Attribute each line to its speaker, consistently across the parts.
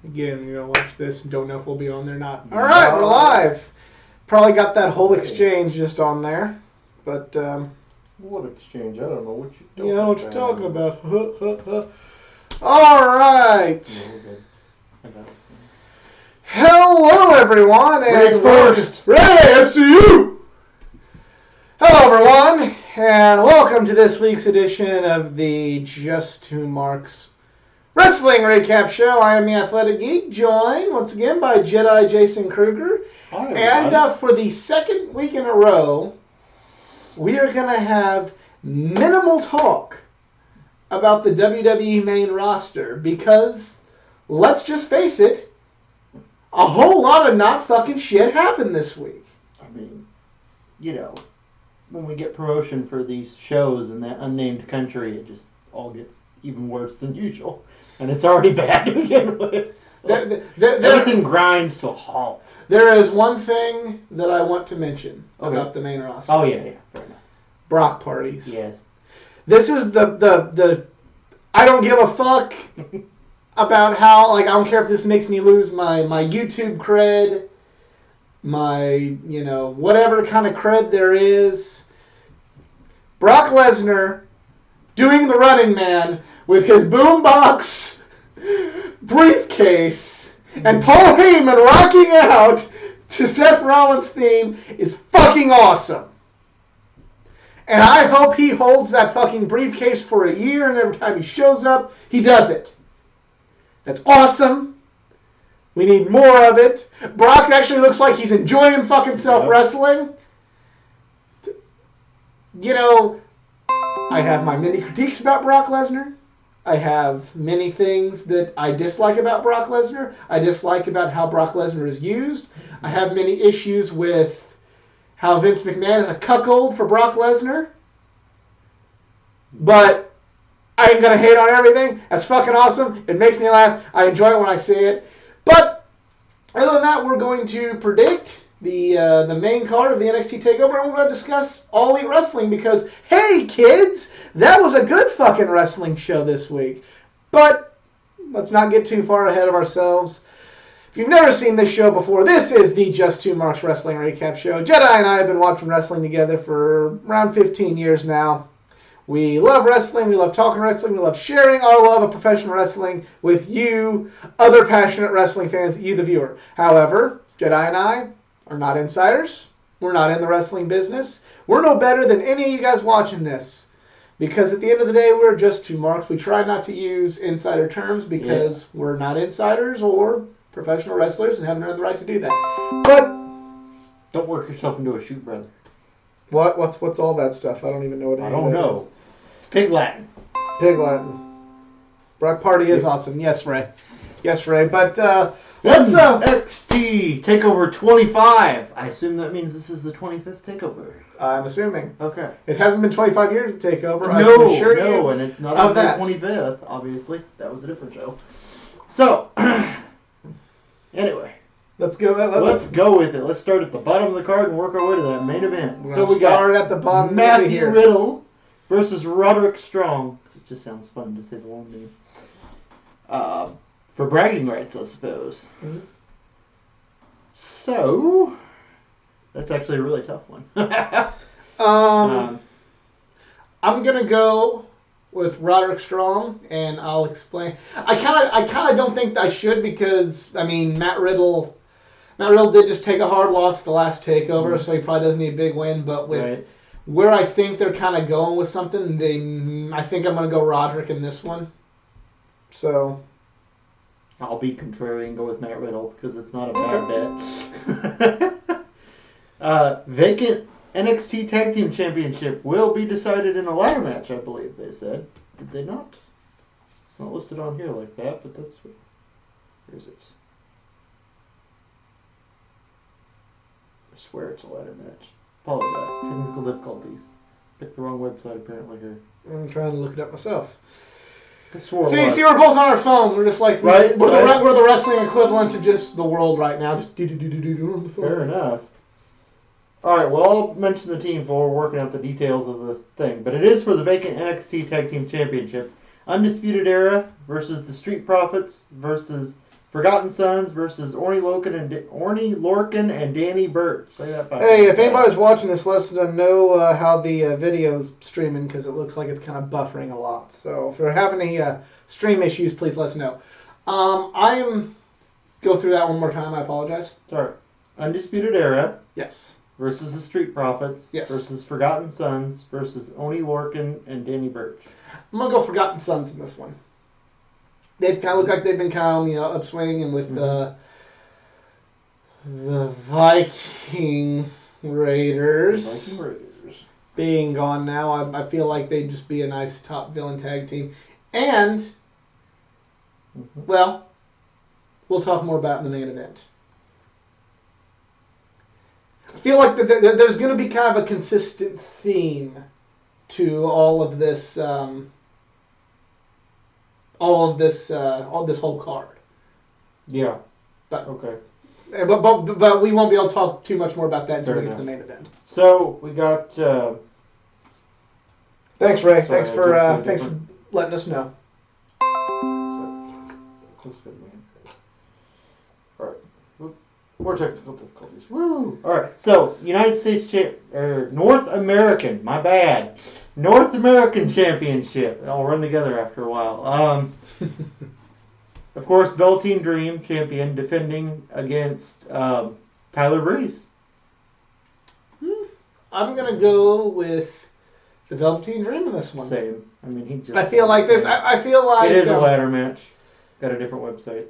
Speaker 1: Again, watch this and don't know if we'll be on there or not. All right, we're live. Probably got that whole exchange just on there, but
Speaker 2: what exchange? I don't know what you're talking about.
Speaker 1: you know what you're talking about. All right. Hello, everyone.
Speaker 2: Ladies first.
Speaker 1: Ray, I see you. Hello, everyone, and welcome to this week's edition of the Just Two Marks Wrestling Recap Show. I am the Athletic Geek, joined once again by Jedi Jason Kruger.
Speaker 2: Hi,
Speaker 1: and for the second week in a row, we are going to have minimal talk about the WWE main roster because, let's just face it, a whole lot of not fucking shit happened this week.
Speaker 3: I mean, when we get promotion for these shows in that unnamed country, it just all gets even worse than usual. And it's already bad to begin with. So everything grinds to a halt.
Speaker 1: There is one thing that I want to mention about the main roster.
Speaker 3: Oh, yeah, fair enough.
Speaker 1: Brock parties.
Speaker 3: Yes.
Speaker 1: This is the I don't give a fuck about how, I don't care if this makes me lose my YouTube cred, my, whatever kind of cred there is. Brock Lesnar doing the Running Man with his boombox briefcase and Paul Heyman rocking out to Seth Rollins' theme is fucking awesome. And I hope he holds that fucking briefcase for a year, and every time he shows up, he does it. That's awesome. We need more of it. Brock actually looks like he's enjoying fucking self-wrestling. I have my many critiques about Brock Lesnar. I have many things that I dislike about Brock Lesnar. I dislike about how Brock Lesnar is used. I have many issues with how Vince McMahon is a cuckold for Brock Lesnar. But I ain't going to hate on everything. That's fucking awesome. It makes me laugh. I enjoy it when I see it. But other than that, we're going to predict the main card of the NXT Takeover, and we're going to discuss All Elite Wrestling because, hey, kids, that was a good fucking wrestling show this week. But let's not get too far ahead of ourselves. If you've never seen this show before, this is the Just Two Marks Wrestling Recap Show. Jedi and I have been watching wrestling together for around 15 years now. We love wrestling, we love talking wrestling, we love sharing our love of professional wrestling with you, other passionate wrestling fans, you the viewer. However, Jedi and I are not insiders. We're not in the wrestling business. We're no better than any of you guys watching this. Because at the end of the day, we're just two marks. We try not to use insider terms because we're not insiders or professional wrestlers and haven't earned the right to do that. But
Speaker 3: don't work yourself into a shoot, brother.
Speaker 1: What's all that stuff? I don't even know what it is.
Speaker 3: I don't know. Pig Latin.
Speaker 1: Pig Latin. Brock Party is awesome. Yes, Ray. Yes, Ray. But
Speaker 3: what's up? NXT Takeover 25. I assume that means this is the 25th Takeover.
Speaker 1: I'm assuming.
Speaker 3: Okay.
Speaker 1: It hasn't been 25 years of Takeover.
Speaker 3: No, and it's not on the 25th, obviously. That was a different show. So, anyway.
Speaker 1: Let's go
Speaker 3: with it. Let's start at the bottom of the card and work our way to that main event.
Speaker 1: So we got at the bottom.
Speaker 3: Matthew Riddle versus Roderick Strong. It just sounds fun to say the long name. For bragging rights, I suppose.
Speaker 1: Mm-hmm.
Speaker 3: So, that's actually a really tough one.
Speaker 1: I'm gonna go with Roderick Strong, and I'll explain. I kind of don't think I should because Matt Riddle did just take a hard loss at the last Takeover, so he probably doesn't need a big win. But with where I think they're kind of going with something, I think I'm gonna go Roderick in this one. So
Speaker 3: I'll be contrary and go with Matt Riddle because it's not a bad bet. Vacant NXT Tag Team Championship will be decided in a ladder match, I believe they said. Did they not? It's not listed on here like that, but that's what... Where is it? I swear it's a ladder match. Apologize. Technical difficulties. Picked the wrong website apparently here.
Speaker 1: I'm trying to look it up myself. See, we're both on our phones. We're just like we're the wrestling equivalent to just the world right now. Just on the phone.
Speaker 3: Fair enough. All right, well, I'll mention the team before we're working out the details of the thing. But it is for the vacant NXT Tag Team Championship. Undisputed Era versus the Street Profits versus Forgotten Sons versus Orny Lorcan and Danny Burch. Say that 5
Speaker 1: Hey,
Speaker 3: times
Speaker 1: if
Speaker 3: fast.
Speaker 1: anybody's watching this, let us know how the video's streaming because it looks like it's kind of buffering a lot. So if you're having any stream issues, please let us know. Go through that one more time. I apologize.
Speaker 3: Sorry. Undisputed Era
Speaker 1: Yes.
Speaker 3: versus the Street Profits
Speaker 1: Yes.
Speaker 3: versus Forgotten Sons versus Oni Lorcan and Danny Burch.
Speaker 1: I'm gonna go Forgotten Sons in this one. They've kind of looked like they've been kind of on the upswing, and with the Viking Raiders being gone now, I feel like they'd just be a nice top villain tag team. And, well, we'll talk more about in the main event. I feel like there's going to be kind of a consistent theme to all of this whole card.
Speaker 3: Yeah.
Speaker 1: But
Speaker 3: Okay.
Speaker 1: but we won't be able to talk too much more about that until
Speaker 3: Fair
Speaker 1: we get to the
Speaker 3: enough.
Speaker 1: main event.
Speaker 3: So we got.
Speaker 1: Thanks, Ray.
Speaker 3: Sorry,
Speaker 1: Thanks
Speaker 3: I
Speaker 1: for
Speaker 3: jumped to a
Speaker 1: thanks for letting us know.
Speaker 3: Alright. More technical difficulties. Woo! Alright, so United States North American, my bad. North American Championship. I'll run together after a while. Of course, Velveteen Dream champion defending against Tyler Breeze.
Speaker 1: I'm gonna go with the Velveteen Dream in this one.
Speaker 3: Same. I mean, he just.
Speaker 1: I feel like this. I feel like
Speaker 3: it is a ladder match. Got a different website.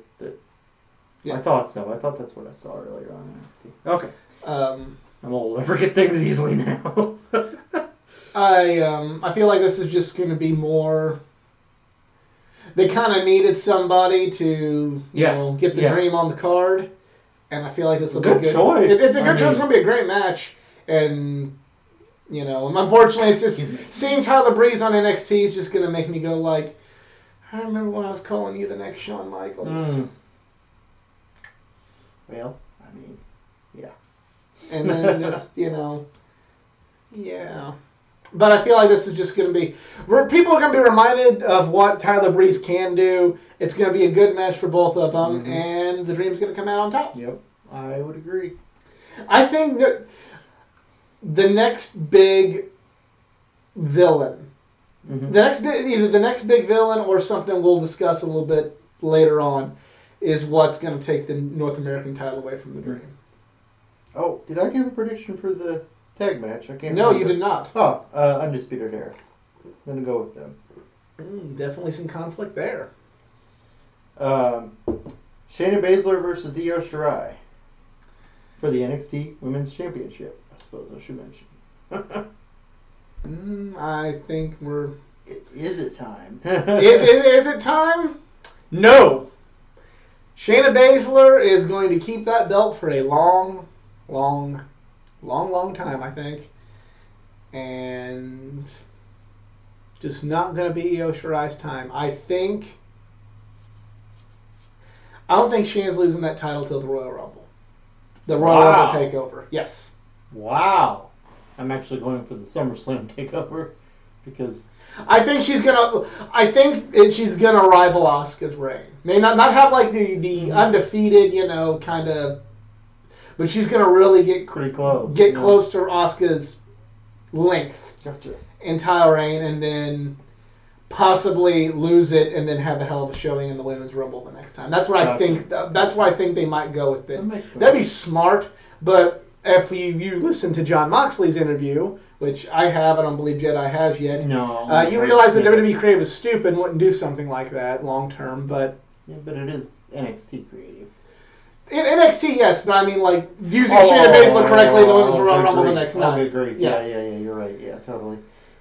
Speaker 1: Yeah.
Speaker 3: I thought so. I thought that's what I saw earlier on NXT. Okay.
Speaker 1: Um,
Speaker 3: I'm old. I forget things easily now.
Speaker 1: I feel like this is just going to be more. They kind of needed somebody to get the Dream on the card, and I feel like this will be
Speaker 3: Good
Speaker 1: good.
Speaker 3: choice.
Speaker 1: It's a good choice. It's going to be a great match, and unfortunately, it's just seeing Tyler Breeze on NXT is just going to make me go like, I remember when I was calling you the next Shawn Michaels.
Speaker 3: Well, I mean, yeah.
Speaker 1: And then just, yeah. But I feel like this is just going to be... People are going to be reminded of what Tyler Breeze can do. It's going to be a good match for both of them, and the Dream's going to come out on top.
Speaker 3: Yep, I would agree.
Speaker 1: I think that the next big villain, either the next big villain or something we'll discuss a little bit later on, is what's going to take the North American title away from the Dream.
Speaker 3: Oh, did I give a prediction for the tag match? I can't
Speaker 1: No,
Speaker 3: remember.
Speaker 1: you did not.
Speaker 3: Oh, Undisputed Era. I'm going to go with them.
Speaker 1: Definitely some conflict there.
Speaker 3: Shayna Baszler versus Io Shirai for the NXT Women's Championship. I suppose I should mention.
Speaker 1: I think we're...
Speaker 3: Is it time?
Speaker 1: Is it time? No. Shayna Baszler is going to keep that belt for a long time, I think. And just not going to be Io Shirai's time. I don't think Shayna's losing that title till the Royal Rumble. The Royal Rumble takeover. Yes.
Speaker 3: Wow. I'm actually going for the SummerSlam takeover because
Speaker 1: I think she's gonna rival Asuka's reign. May not have like the undefeated, kind of, but she's gonna really get
Speaker 3: pretty close.
Speaker 1: Get close to Asuka's length
Speaker 3: Gotcha.
Speaker 1: in title reign, and then possibly lose it, and then have a hell of a showing in the Women's Rumble the next time. That's what I think. That's why I think they might go with it. That'd be smart, but if you listen to Jon Moxley's interview, which I have, I don't believe Jedi has yet.
Speaker 3: No.
Speaker 1: You realize that WWE creative is stupid and wouldn't do something like that long term, but...
Speaker 3: Yeah, but it is NXT creative.
Speaker 1: In NXT, yes, but I mean, like, using Shayna Baszler correctly in the Women's Royal Rumble the next night.
Speaker 3: Great. Yeah, you're right. Yeah, totally.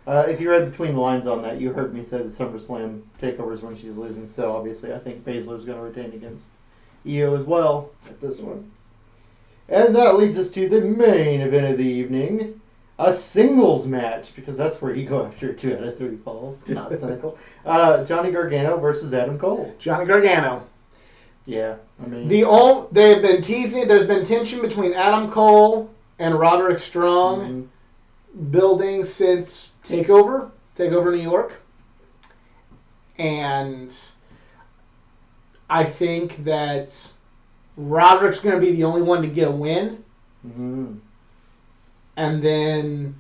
Speaker 3: If you read between the lines on that, you heard me say the SummerSlam takeovers when she's losing, so obviously I think Baszler's going to retain against Io as well at this one. And that leads us to the main event of the evening. A singles match, because that's where you go after 2 out of 3 falls. Not cynical. Johnny Gargano versus Adam Cole.
Speaker 1: Johnny Gargano.
Speaker 3: Yeah, I mean...
Speaker 1: They've been teasing, there's been tension between Adam Cole and Roderick Strong building since Takeover New York. And I think that Roderick's going to be the only one to get a win.
Speaker 2: Mm-hmm.
Speaker 1: And then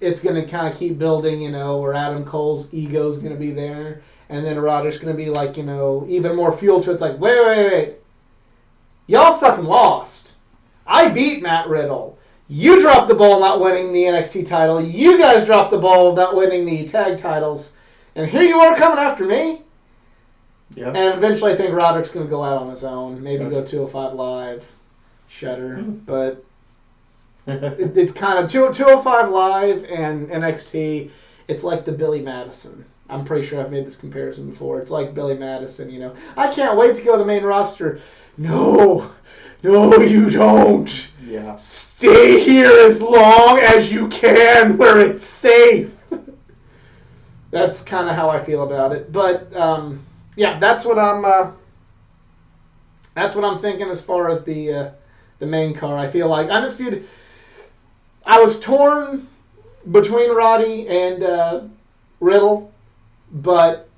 Speaker 1: it's going to kind of keep building, where Adam Cole's ego is going to be there. And then Roderick's going to be like, even more fuel to it. It's like, wait. Y'all fucking lost. I beat Matt Riddle. You dropped the ball not winning the NXT title. You guys dropped the ball not winning the tag titles. And here you are coming after me.
Speaker 3: Yeah.
Speaker 1: And eventually I think Roderick's going to go out on his own. Maybe go 205 Live. Shudder. But it's kind of 205 Live and NXT. It's like the Billy Madison. I'm pretty sure I've made this comparison before. It's like Billy Madison, I can't wait to go to the main roster. No, you don't.
Speaker 2: Yeah.
Speaker 1: Stay here as long as you can where it's safe. That's kind of how I feel about it. But yeah, that's what I'm thinking as far as the main card. I feel like Undisputed. I was torn between Roddy and Riddle, but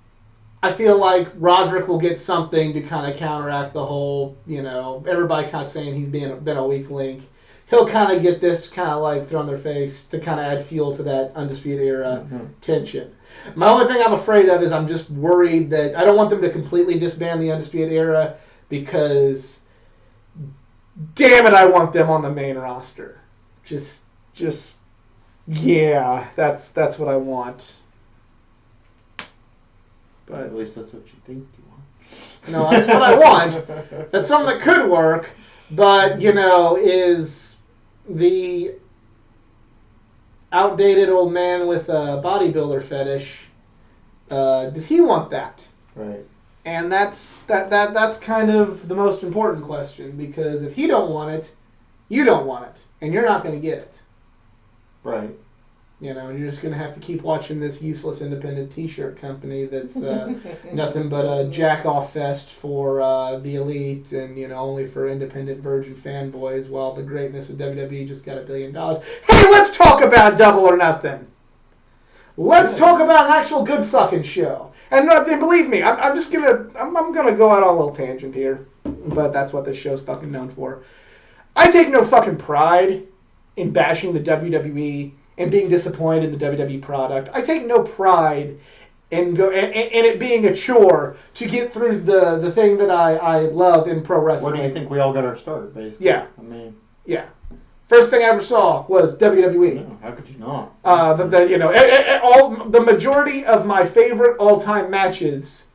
Speaker 1: I feel like Roderick will get something to kind of counteract the whole, everybody kind of saying he's been a weak link. He'll kind of get this kind of like thrown in their face to kind of add fuel to that Undisputed Era tension. My only thing I'm afraid of is I'm just worried that I don't want them to completely disband the Undisputed Era because, damn it, I want them on the main roster. Just yeah, that's what I want. But
Speaker 3: at least that's what you think you want.
Speaker 1: No, that's what I want. That's something that could work, but, is the outdated old man with a bodybuilder fetish, does he want that?
Speaker 2: Right.
Speaker 1: And that's kind of the most important question, because if he don't want it, you don't want it, and you're not going to get it.
Speaker 2: Right.
Speaker 1: And you're just going to have to keep watching this useless independent t-shirt company that's nothing but a jack-off fest for the elite and, only for independent virgin fanboys while the greatness of WWE just got $1 billion. Hey, let's talk about Double or Nothing. Let's talk about an actual good fucking show. And believe me, I'm going to go out on a little tangent here, but that's what this show's fucking known for. I take no fucking pride in bashing the WWE and being disappointed in the WWE product. I take no pride in it being a chore to get through the thing that I love in pro wrestling.
Speaker 3: Where do you think we all got our start, basically?
Speaker 1: Yeah.
Speaker 3: I mean...
Speaker 1: Yeah. First thing I ever saw was WWE.
Speaker 3: No, how could you not?
Speaker 1: The majority of my favorite all-time matches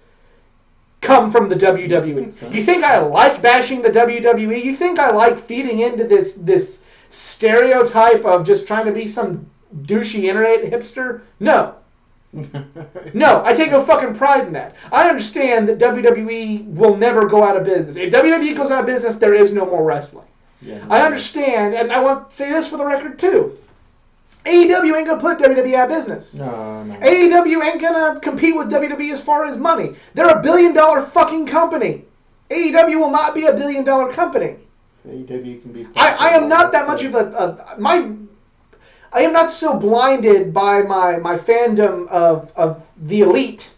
Speaker 1: come from the WWE. You think I like bashing the WWE? You think I like feeding into this stereotype of just trying to be some douchey internet hipster? No. No, I take no fucking pride in that. I understand that WWE will never go out of business. If WWE goes out of business, there is no more wrestling.
Speaker 3: Yeah,
Speaker 1: I understand, and I want to say this for the record too. AEW ain't gonna put WWE out of business.
Speaker 3: No.
Speaker 1: AEW ain't gonna compete with WWE as far as money. They're $1 billion fucking company. AEW will not be $1 billion company.
Speaker 3: AEW can be...
Speaker 1: I am not that much of I am not so blinded by my fandom of the elite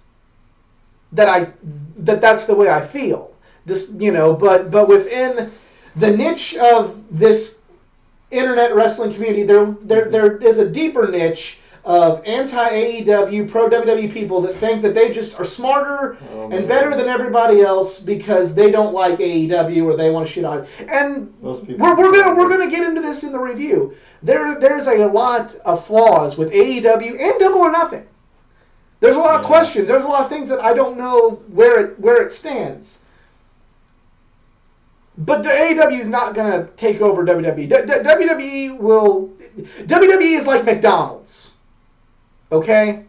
Speaker 1: that's the way I feel. But within the niche of this internet wrestling community, there is a deeper niche of anti-AEW, pro-WWE people that think that they just are smarter and better than everybody else because they don't like AEW or they want to shit on it. And we're gonna get into this in the review. There's a lot of flaws with AEW and Double or Nothing. There's a lot of questions. There's a lot of things that I don't know where it stands. But the AEW is not going to take over WWE. WWE is like McDonald's. Okay?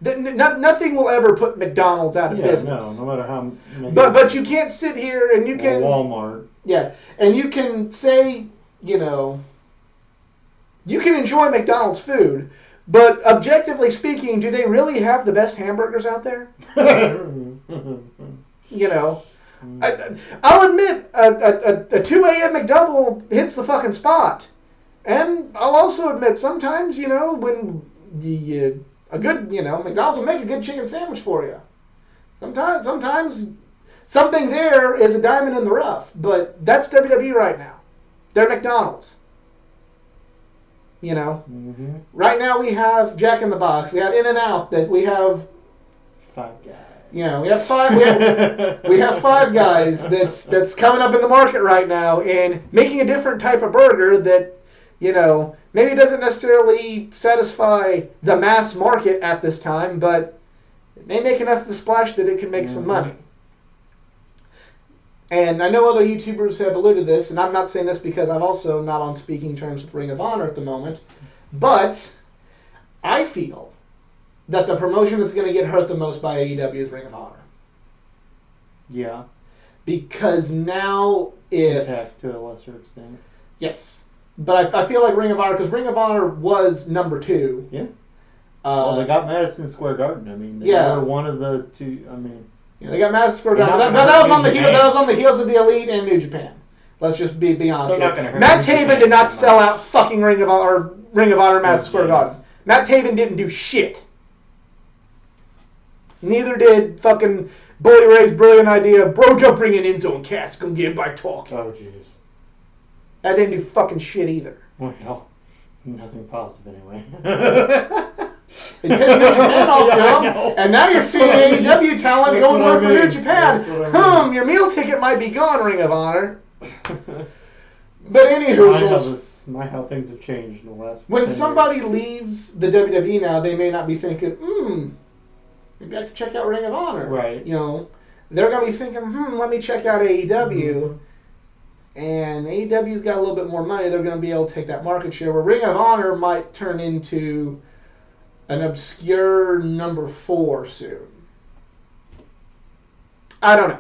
Speaker 1: Nothing will ever put McDonald's out of business.
Speaker 3: No matter how many...
Speaker 1: But you can't sit here and you can...
Speaker 3: Walmart.
Speaker 1: Yeah, and you can say, you can enjoy McDonald's food, but objectively speaking, do they really have the best hamburgers out there? I'll admit, a 2 a.m. McDouble hits the fucking spot. And I'll also admit, sometimes, when a good, McDonald's will make a good chicken sandwich for you. Sometimes something there is a diamond in the rough, but that's WWE right now. They're McDonald's. You know, right now we have Jack in the Box, we have In-N-Out, that we have
Speaker 3: 5 Guys.
Speaker 1: You know, we have 5 guys that's coming up in the market right now and making a different type of burger that, you know, maybe doesn't necessarily satisfy the mass market at this time, but it may make enough of a splash that it can make some money. And I know other YouTubers have alluded to this, and I'm not saying this because I'm also not on speaking terms with Ring of Honor at the moment, but I feel that the promotion that's going to get hurt the most by AEW is Ring of Honor.
Speaker 3: Yeah.
Speaker 1: Because now if...
Speaker 3: Impact to a lesser extent.
Speaker 1: Yes. But I feel like Ring of Honor, because Ring of Honor was number 2.
Speaker 3: Yeah. Well, they got Madison Square Garden. I mean, they were one of the two. I mean...
Speaker 1: Yeah, they got Madison Square Garden. That was on the heels of the Elite and New Japan. Let's just be honest here. Matt Taven did not sell out fucking Ring of Honor Madison Square Garden. Matt Taven didn't do shit. Neither did fucking Bully Ray's brilliant idea. Broke up bringing Enzo and Cass. Gonna get by talking.
Speaker 3: Oh, jeez.
Speaker 1: That didn't do fucking shit either.
Speaker 3: Well, nothing positive anyway.
Speaker 1: It pissed New Japan off, Joe. And now you're seeing AEW talent going over for New Japan. Your meal ticket might be gone, Ring of Honor. But anywho,
Speaker 3: how things have changed in the last.
Speaker 1: When somebody leaves the WWE now, they may not be thinking, maybe I could check out Ring of Honor.
Speaker 3: Right.
Speaker 1: You know, they're going to be thinking, let me check out AEW. And AEW's got a little bit more money. They're going to be able to take that market share. Where Ring of Honor might turn into an obscure number 4 soon. I don't know.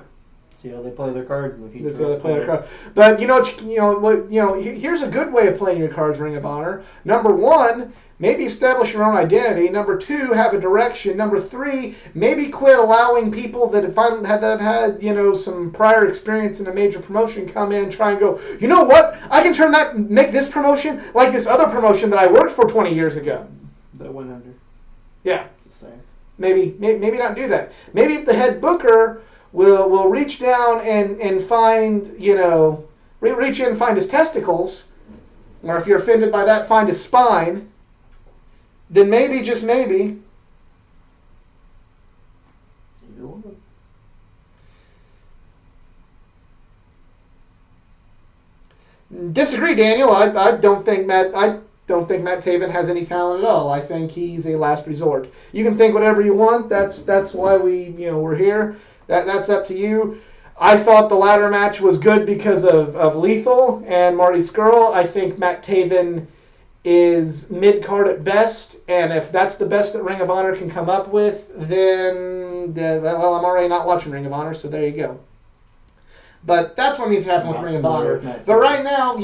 Speaker 3: See how they play their cards in the future.
Speaker 1: That's how they play their cards. But here's a good way of playing your cards, Ring of Honor. Number 1, maybe establish your own identity. Number 2, have a direction. Number 3, maybe quit allowing people that have had some prior experience in a major promotion come in and try and go, you know what? I can make this promotion like this other promotion that I worked for 20 years ago.
Speaker 3: That went under.
Speaker 1: Yeah.
Speaker 3: Just saying.
Speaker 1: Maybe not do that. Maybe if the head booker will reach down and find, reach in and find his testicles, or if you're offended by that, find his spine, then maybe, just maybe,
Speaker 3: either one.
Speaker 1: Disagree, Daniel. I don't think Matt Taven has any talent at all. I think he's a last resort. You can think whatever you want. That's why we're here. That's up to you. I thought the ladder match was good because of Lethal and Marty Scurll. I think Matt Taven is mid-card at best, and if that's the best that Ring of Honor can come up with, then I'm already not watching Ring of Honor, so there you go. But that's what needs to happen with Ring of Honor. But right now,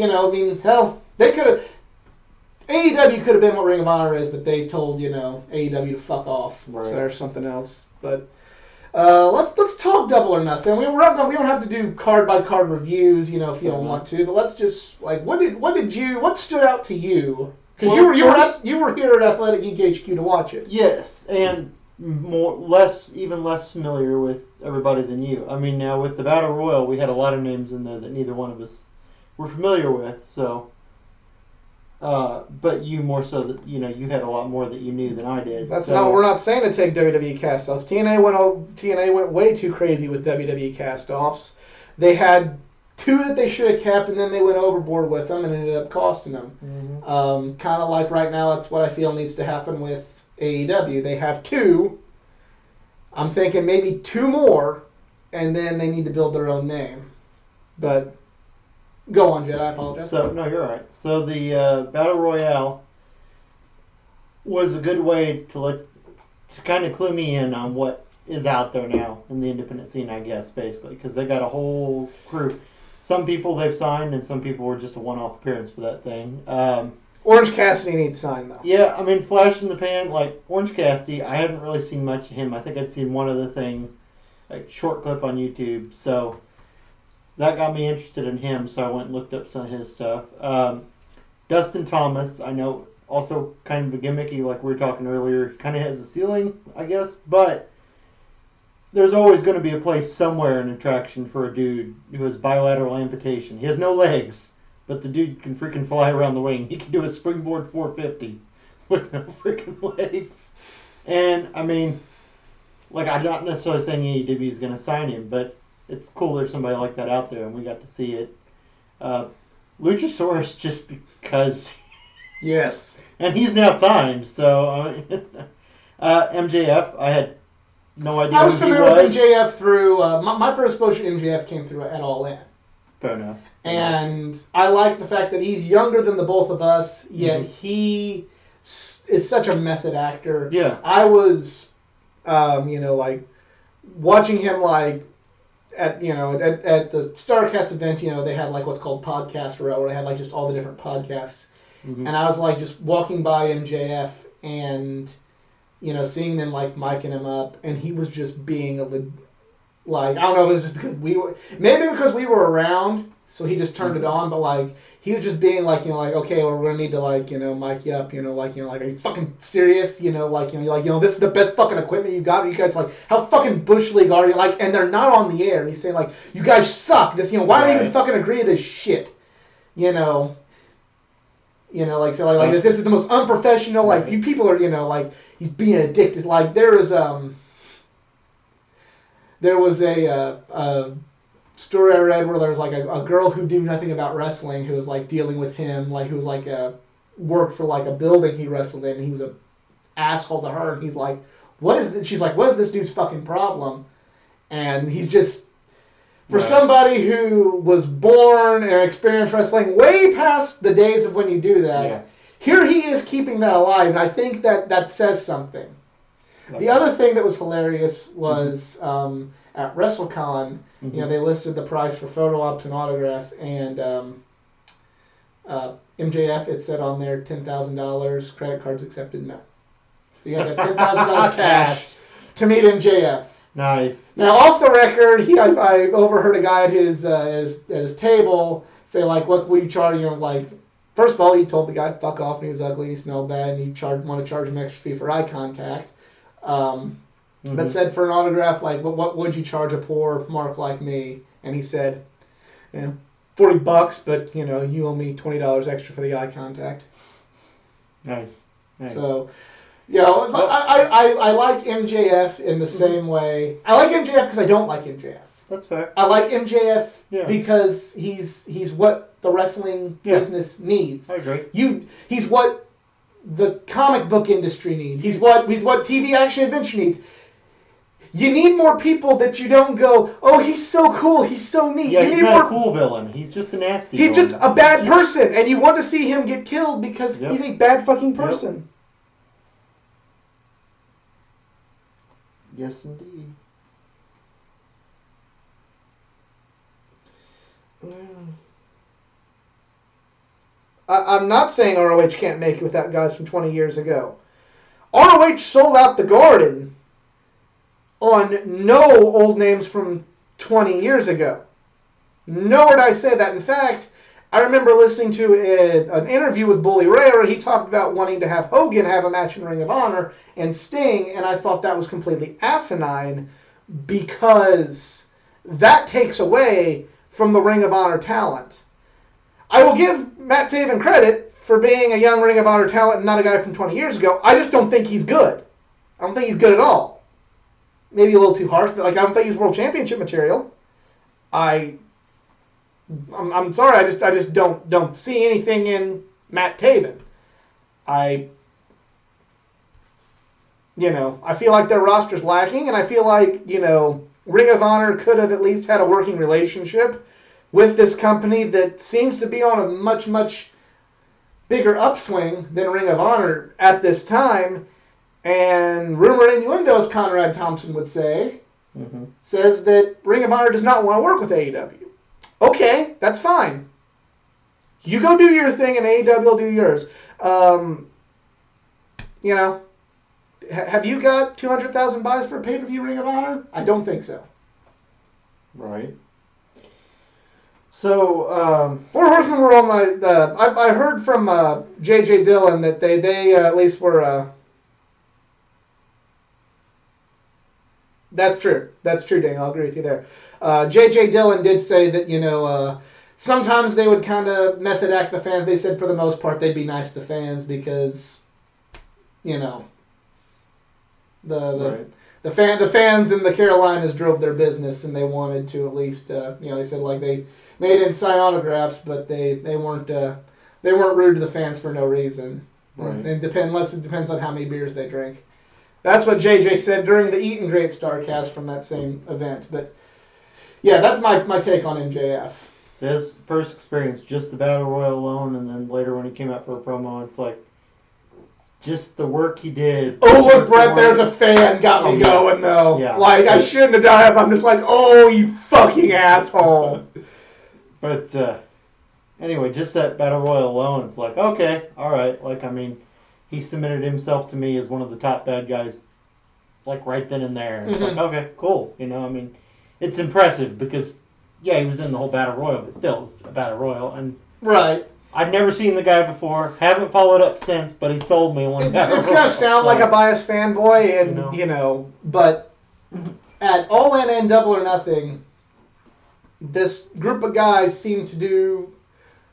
Speaker 1: they could have... AEW could have been what Ring of Honor is, but they told, AEW to fuck off. Right. So there's something else. But let's talk Double or Nothing. We don't have to do card-by-card reviews, if you don't want to. But let's just, what stood out to you? Because you were here at Athletic Geek HQ to watch it.
Speaker 3: Yes, and even less familiar with everybody than you. I mean, now with the Battle Royal, we had a lot of names in there that neither one of us were familiar with, so... but you more so that you had a lot more that you knew than I did.
Speaker 1: We're not saying to take WWE cast-offs. TNA went way too crazy with WWE cast-offs. They had 2 that they should have kept, and then they went overboard with them and ended up costing them. Mm-hmm. Kind of like right now, that's what I feel needs to happen with AEW. They have 2. I'm thinking maybe 2 more, and then they need to build their own name. But go on, Jed. I apologize.
Speaker 3: No, you're right. So the Battle Royale was a good way to kind of clue me in on what is out there now in the independent scene, I guess, basically, because they got a whole crew. Some people they've signed, and some people were just a one-off appearance for that thing.
Speaker 1: Orange Cassidy needs signed, though.
Speaker 3: Yeah, I mean, flash in the pan, like Orange Cassidy, I haven't really seen much of him. I think I'd seen one other thing, like short clip on YouTube, so... That got me interested in him, so I went and looked up some of his stuff. Dustin Thomas, I know, also kind of a gimmicky, like we were talking earlier, kind of has a ceiling, I guess, but there's always going to be a place somewhere in attraction for a dude who has bilateral amputation. He has no legs, but the dude can freaking fly around the ring. He can do a springboard 450 with no freaking legs. And, I mean, like, I'm not necessarily saying AEW is going to sign him, but it's cool there's somebody like that out there, and we got to see it. Luchasaurus just because.
Speaker 1: Yes.
Speaker 3: And he's now signed, so MJF, I had no idea
Speaker 1: I was
Speaker 3: who he
Speaker 1: familiar with
Speaker 3: was.
Speaker 1: MJF through my first exposure to MJF came through at All In,
Speaker 3: Fair enough.
Speaker 1: and I like the fact that he's younger than the both of us, yet he is such a method actor.
Speaker 3: Yeah.
Speaker 1: I was, like watching him like at the Starcast event. They had like what's called Podcast Row, where they had like just all the different podcasts.
Speaker 3: Mhm.
Speaker 1: And I was like just walking by MJF and, seeing them like miking him up, and he was just being I don't know if it was just because we were around, so he just turned it on, but like he was just being like, okay, well, we're gonna need to mic you up, are you fucking serious? This is the best fucking equipment you got. You guys like, how fucking bush league are you? Like, and they're not on the air. And he's saying like, you guys suck. This, why don't you even fucking agree to this shit? This is the most unprofessional. Like, you people are, he's being addicted. Like, there was a story I read where there was like a girl who knew nothing about wrestling who was like dealing with him, like who was like worked for like a building he wrestled in, and he was a asshole to her, and he's like, what is this? She's like, what is this dude's fucking problem? And he's just. For somebody who was born and experienced wrestling way past the days of when you do that, here he is keeping that alive, and I think that says something. The other thing that was hilarious was at WrestleCon, they listed the price for photo ops and autographs, and MJF, it said on there $10,000, credit cards accepted, no. So you got that $10,000 cash to meet MJF.
Speaker 3: Nice.
Speaker 1: Now, off the record, I overheard a guy at his table say, like, what will you charge? First of all, he told the guy, fuck off, and he was ugly, he smelled bad, and he wanted to charge him extra fee for eye contact. But said for an autograph, like, what would you charge a poor mark like me? And he said, $40, but, you owe me $20 extra for the eye contact.
Speaker 3: Nice.
Speaker 1: So... I like MJF in the same way. I like MJF because I don't like MJF.
Speaker 3: That's fair.
Speaker 1: I like MJF because he's what the wrestling business needs.
Speaker 3: I agree.
Speaker 1: He's what the comic book industry needs. He's what TV action adventure needs. You need more people that you don't go, oh, he's so cool, he's so neat.
Speaker 3: Yeah,
Speaker 1: you
Speaker 3: he's
Speaker 1: need
Speaker 3: not
Speaker 1: more...
Speaker 3: a cool villain. He's just a nasty
Speaker 1: He's
Speaker 3: villain.
Speaker 1: just a bad person, and you want to see him get killed because he's a bad fucking person.
Speaker 3: Yep. Yes, indeed.
Speaker 1: I'm not saying ROH can't make it without guys from 20 years ago. ROH sold out the Garden on no old names from 20 years ago. Nowhere did I say that. In fact, I remember listening to an interview with Bully Ray where he talked about wanting to have Hogan have a match in Ring of Honor and Sting, and I thought that was completely asinine because that takes away from the Ring of Honor talent. I will give Matt Taven credit for being a young Ring of Honor talent and not a guy from 20 years ago. I just don't think he's good. I don't think he's good at all. Maybe a little too harsh, but I don't think he's World Championship material. I'm sorry, I just don't see anything in Matt Taven. I feel like their roster's lacking, and I feel like, Ring of Honor could have at least had a working relationship with this company that seems to be on a much, much bigger upswing than Ring of Honor at this time. And rumor and innuendo, as Conrad Thompson would say, says that Ring of Honor does not want to work with AEW. Okay, that's fine. You go do your thing and AEW will do yours. Have you got 200,000 buys for a pay-per-view Ring of Honor? I don't think so.
Speaker 3: Right. So,
Speaker 1: Four Horsemen were on my... I heard from J.J. Dillon that they at least were... That's true. That's true, Daniel. I'll agree with you there. J.J. Dillon did say that, sometimes they would kind of method act the fans. They said for the most part they'd be nice to fans because, the
Speaker 3: Right.
Speaker 1: the fans in the Carolinas drove their business and they wanted to at least, they said like they didn't sign autographs, but they weren't rude to the fans for no reason.
Speaker 3: Right.
Speaker 1: It depends on how many beers they drink. That's what JJ said during the Eatin' Great Starcast from that same event. But yeah, that's my take on MJF.
Speaker 3: So his first experience, just the Battle Royal alone, and then later when he came out for a promo, it's like just the work he did.
Speaker 1: Oh, look, Brett, there's a fan got me going, though.
Speaker 3: Yeah.
Speaker 1: Like, I shouldn't have done it. I'm just like, oh, you fucking asshole.
Speaker 3: But anyway, just that Battle Royal alone, it's like, okay, all right. Like, I mean, he submitted himself to me as one of the top bad guys, like, right then and there. It's like, okay, cool. I mean, it's impressive because, yeah, he was in the whole Battle Royal, but still, it was a Battle Royal. And
Speaker 1: right.
Speaker 3: I've never seen the guy before. Haven't followed up since, but he sold me one Battle Royal.
Speaker 1: It's going to sound like a biased fanboy, and, but at All In and Double or Nothing, this group of guys seem to do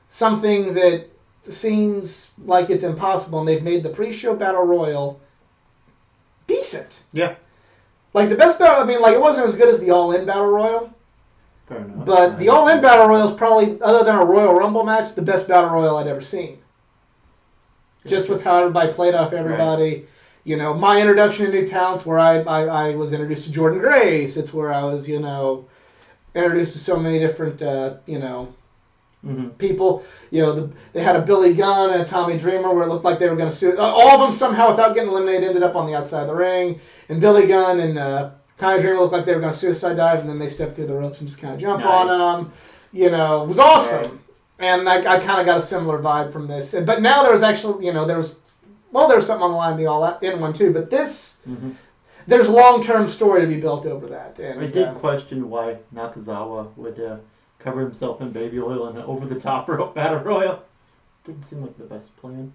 Speaker 1: something that seems like it's impossible, and they've made the pre-show Battle Royal decent.
Speaker 3: Yeah.
Speaker 1: Like, the best battle, it wasn't as good as the All In Battle Royal.
Speaker 3: Fair enough.
Speaker 1: But the All In Battle Royal is probably, other than a Royal Rumble match, the best Battle Royal I'd ever seen. Just with how everybody played off everybody. Right. My introduction to new talents, where I was introduced to Jordan Grace. It's where I was, introduced to so many different, people. They had a Billy Gunn and a Tommy Dreamer where it looked like they were going to sue. All of them somehow, without getting eliminated, ended up on the outside of the ring. And Billy Gunn and Tommy Dreamer looked like they were going to suicide dive, and then they stepped through the ropes and just kind of jump on them. It was awesome. Right. And I kind of got a similar vibe from this. But now there was actually, there was something on the line, the All In one too. But this, there's long-term story to be built over that. And
Speaker 3: I did question why Nakazawa would cover himself in baby oil and over-the-top Battle Royal. Didn't seem like the best plan.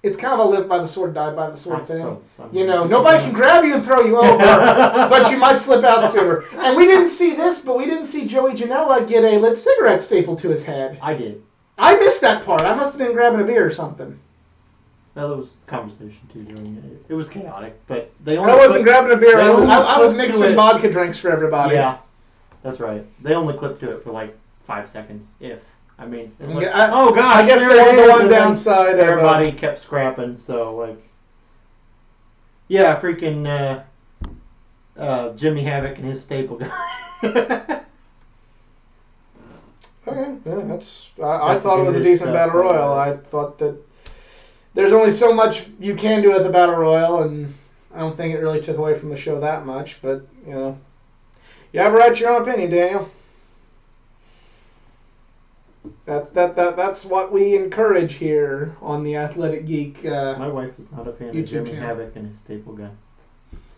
Speaker 1: It's kind of a live by the sword, die by the sword thing. Nobody can grab you and throw you over, but you might slip out sooner. And we didn't see this, but we didn't see Joey Janela get a lit cigarette stapled to his head.
Speaker 3: I did.
Speaker 1: I missed that part. I must have been grabbing a beer or something.
Speaker 3: Well, there was conversation too during it. It was chaotic, but
Speaker 1: I wasn't grabbing a beer. I was mixing vodka drinks for everybody.
Speaker 3: Yeah, that's right. They only clipped to it for like 5 seconds, if. It's like,
Speaker 1: oh gosh, I guess there was the one downside.
Speaker 3: Everybody kept scrapping, so yeah, freaking Jimmy Havoc and his staple guy.
Speaker 1: Okay, yeah, I thought it was a decent Battle Royal. I thought that there's only so much you can do at the Battle Royal, and I don't think it really took away from the show that much. But you have a right to your own opinion, Daniel. That's what we encourage here on the Athletic Geek.
Speaker 3: My wife is not a fan of Jimmy Havoc and his staple gun.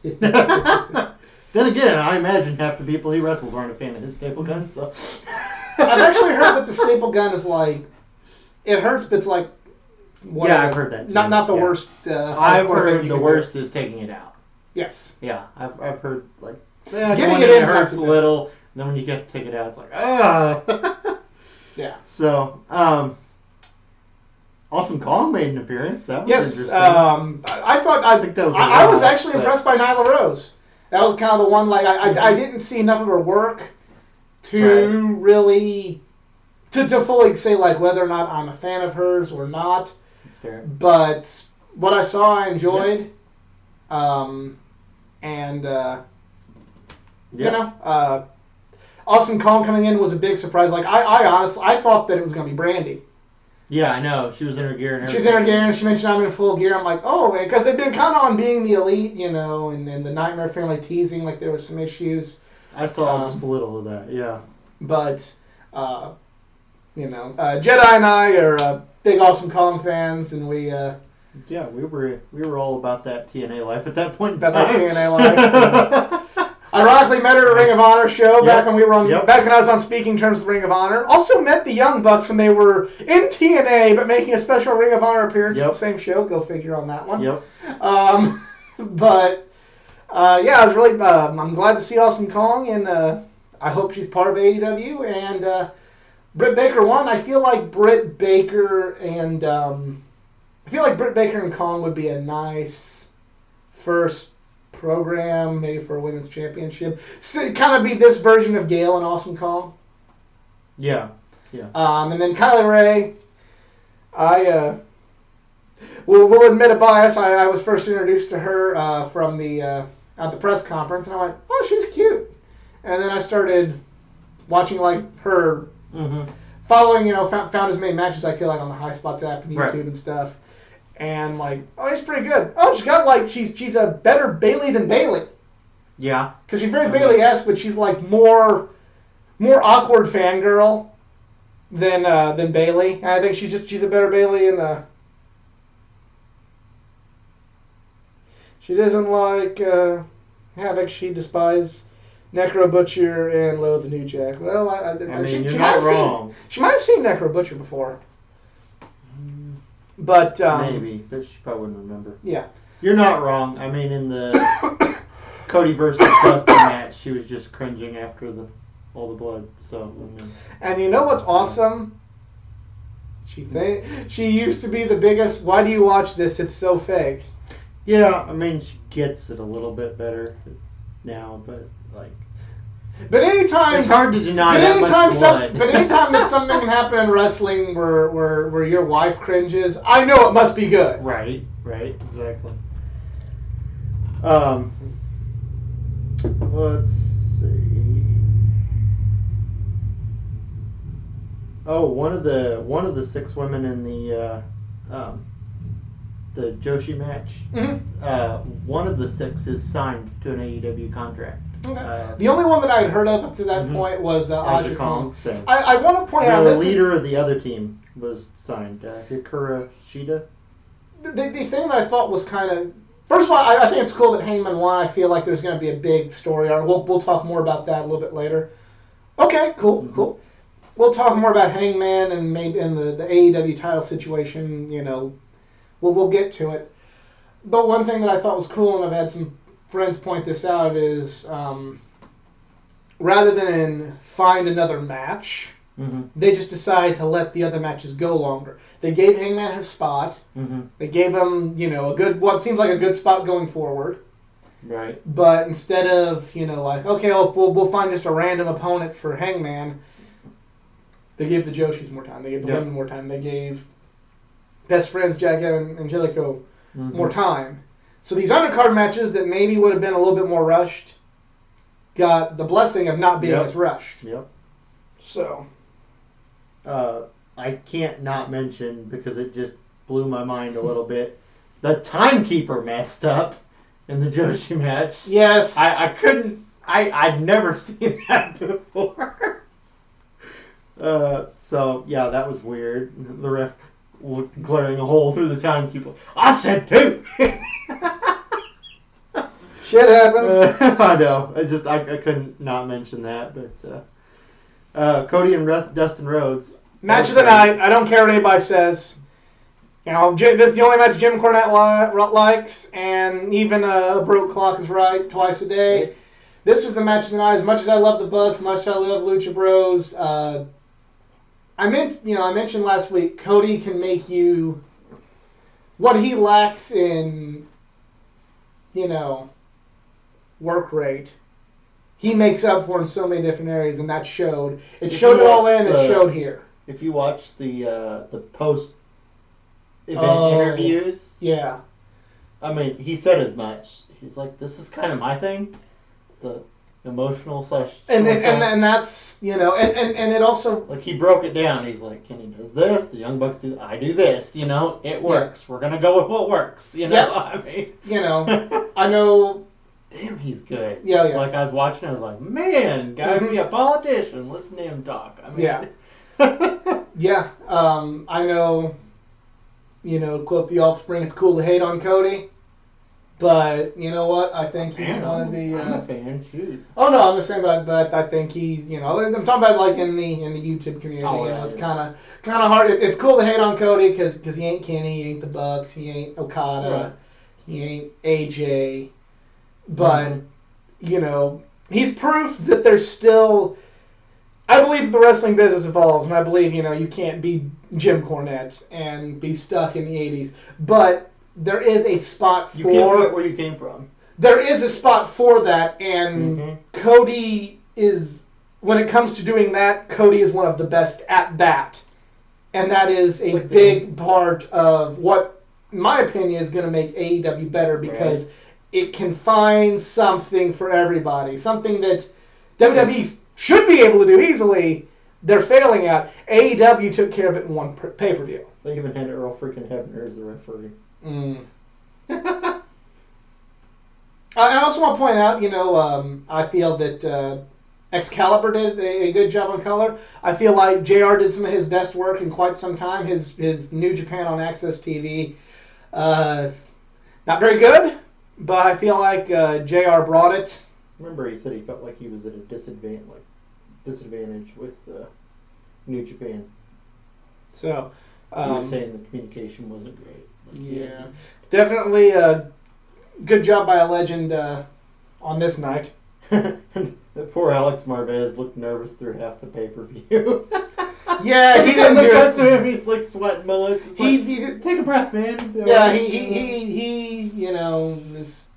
Speaker 3: Then again, I imagine half the people he wrestles aren't a fan of his staple gun. So
Speaker 1: I've actually heard that the staple gun is like, it hurts, but it's like.
Speaker 3: Yeah, I've heard that too.
Speaker 1: Not the worst.
Speaker 3: I've heard the worst is taking it out.
Speaker 1: Yes.
Speaker 3: Yeah, I've heard
Speaker 1: getting it in
Speaker 3: hurts a little. And then when you get to take it out, it's like
Speaker 1: Yeah.
Speaker 3: So, Awesome Kong made an appearance. That was interesting.
Speaker 1: I think that was. I was actually impressed by Nyla Rose. That was kind of the one. Like I didn't see enough of her work to really to fully say like whether or not I'm a fan of hers or not.
Speaker 3: That's fair.
Speaker 1: But what I saw, I enjoyed. Awesome Kong coming in was a big surprise. Like I honestly, I thought that it was going to be Brandy.
Speaker 3: Yeah, I know. She was in her gear and everything.
Speaker 1: She was in her gear, and she mentioned I'm in full gear. I'm like, oh, because they've been kind of on being the elite, and the Nightmare Family teasing like there was some issues.
Speaker 3: I saw just a little of that, yeah.
Speaker 1: But, Jedi and I are big Awesome Kong fans, and we...
Speaker 3: yeah, we were all about that TNA life at that point in
Speaker 1: time.
Speaker 3: About
Speaker 1: that TNA life. Ironically, met her at a Ring of Honor show back when we were on back when I was on Speaking Terms with Ring of Honor. Also met the Young Bucks when they were in TNA, but making a special Ring of Honor appearance at the same show. Go figure on that one.
Speaker 3: Yep.
Speaker 1: But I was really. I'm glad to see Awesome Kong, and I hope she's part of AEW. And Britt Baker won. I feel like Britt Baker and Kong would be a nice first program, maybe for a women's championship. So kind of be this version of Gale and Awesome Kong.
Speaker 3: Yeah.
Speaker 1: And then Kylie Ray. We'll admit a bias. I was first introduced to her from the at the press conference, and I went, "Oh, she's cute." And then I started watching like her, following, found as many matches I could, like on the High Spots app and YouTube and stuff. And like, oh, she's pretty good. Oh, she's a better Bayley than Bayley.
Speaker 3: Yeah.
Speaker 1: Because she's very Bayley-esque, but she's like more awkward fangirl than Bayley. And I think she's a better Bayley in the. She doesn't like Havoc. She despises Necro Butcher and loathes New Jack. Well,
Speaker 3: you're not wrong.
Speaker 1: She might have seen Necro Butcher before. But
Speaker 3: maybe, but she probably wouldn't remember.
Speaker 1: Yeah.
Speaker 3: You're not wrong. I mean, in the Cody versus Dustin match, she was just cringing after all the blood. So.
Speaker 1: And you know what's awesome? She used to be the biggest. Why do you watch this? It's so fake.
Speaker 3: Yeah, I mean, she gets it a little bit better now, but like.
Speaker 1: But anytime
Speaker 3: it's hard to deny that much blood.
Speaker 1: But anytime that something can happen in wrestling where your wife cringes, I know it must be good.
Speaker 3: Right, exactly. Let's see. Oh, one of the 6 women in the Joshi match. One of the 6 is signed to an AEW contract.
Speaker 1: Okay. The only one that I had heard of up to that point was Aja Kong. I want to point out
Speaker 3: the leader of the other team was signed, Hikura Shida.
Speaker 1: The thing that I thought was kind of, first of all, I think it's cool that Hangman won. I feel like there's going to be a big story arc. We'll talk more about that a little bit later. Okay, cool. We'll talk more about Hangman and maybe in the AEW title situation. We'll get to it. But one thing that I thought was cool, and I've had some friends point this out, is rather than find another match, they just decided to let the other matches go longer. They gave Hangman his spot. They gave him, what seems like a good spot going forward.
Speaker 3: Right.
Speaker 1: But instead of, okay, we'll find just a random opponent for Hangman, they gave the Joshis more time. They gave the women more time. They gave Best Friends Jack and Jericho more time. So these undercard matches that maybe would have been a little bit more rushed got the blessing of not being as rushed.
Speaker 3: Yep.
Speaker 1: So.
Speaker 3: I can't not mention, because it just blew my mind a little bit, the timekeeper messed up in the Joshi match.
Speaker 1: Yes.
Speaker 3: I couldn't. I'd never seen that before. So, yeah, that was weird. The ref glaring a hole through the timekeeper. I said 2!
Speaker 1: Shit happens.
Speaker 3: I know. I couldn't not mention that. But Cody and Dustin Rhodes.
Speaker 1: Match of the night. I don't care what anybody says. This is the only match Jim Cornette likes, and even a broke clock is right twice a day. This was the match of the night. As much as I love the Bucks, as much as I love Lucha Bros, I mentioned last week, Cody can make you what he lacks in, work rate. He makes up for in so many different areas, and that showed. It showed it all in. It showed here.
Speaker 3: If you watch the post event interviews,
Speaker 1: yeah.
Speaker 3: I mean, he said as much. He's like, "This is kind of my thing, the emotional /
Speaker 1: and that's and it also,
Speaker 3: like, he broke it down. He's like, Kenny does this, the Young Bucks do, I do this. It works. We're gonna go with what works. I mean,
Speaker 1: I know.
Speaker 3: Damn, he's good.
Speaker 1: Yeah.
Speaker 3: Like, I was watching, I was like, man, gotta be a politician. Listen to him talk. I mean,
Speaker 1: yeah. I know. Quote the Offspring. It's cool to hate on Cody, but you know what? I think he's one of the.
Speaker 3: I'm a fan. Shoot.
Speaker 1: Oh no, I'm just saying, but I think he's. I'm talking about like in the YouTube community. It's kind of hard. It's cool to hate on Cody because he ain't Kenny, he ain't the Bucks, he ain't Okada, he ain't AJ. but, he's proof that there's still... I believe the wrestling business evolves, and I believe, you can't be Jim Cornette and be stuck in the 80s. But there is a spot for...
Speaker 3: You can't forget where you came from.
Speaker 1: There is a spot for that, and Cody is... When it comes to doing that, Cody is one of the best at that. And that is a big part of what, in my opinion, is going to make AEW better, because it can find something for everybody. Something that WWE should be able to do easily. They're failing at. AEW took care of it in one pay-per-view.
Speaker 3: They even had Earl freaking Hebner as the referee.
Speaker 1: I also want to point out, I feel that Excalibur did a good job on color. I feel like JR did some of his best work in quite some time. His New Japan on Access TV, not very good, but I feel like JR brought it.
Speaker 3: Remember, he said he felt like he was at a disadvantage with New Japan.
Speaker 1: So
Speaker 3: he was saying the communication wasn't great.
Speaker 1: Yeah, definitely a good job by a legend on this night.
Speaker 3: Poor Alex Marvez looked nervous through half the pay-per-view.
Speaker 1: Yeah, he didn't do it.
Speaker 3: To him, he's like sweating bullets. He take a breath, man.
Speaker 1: Yeah, he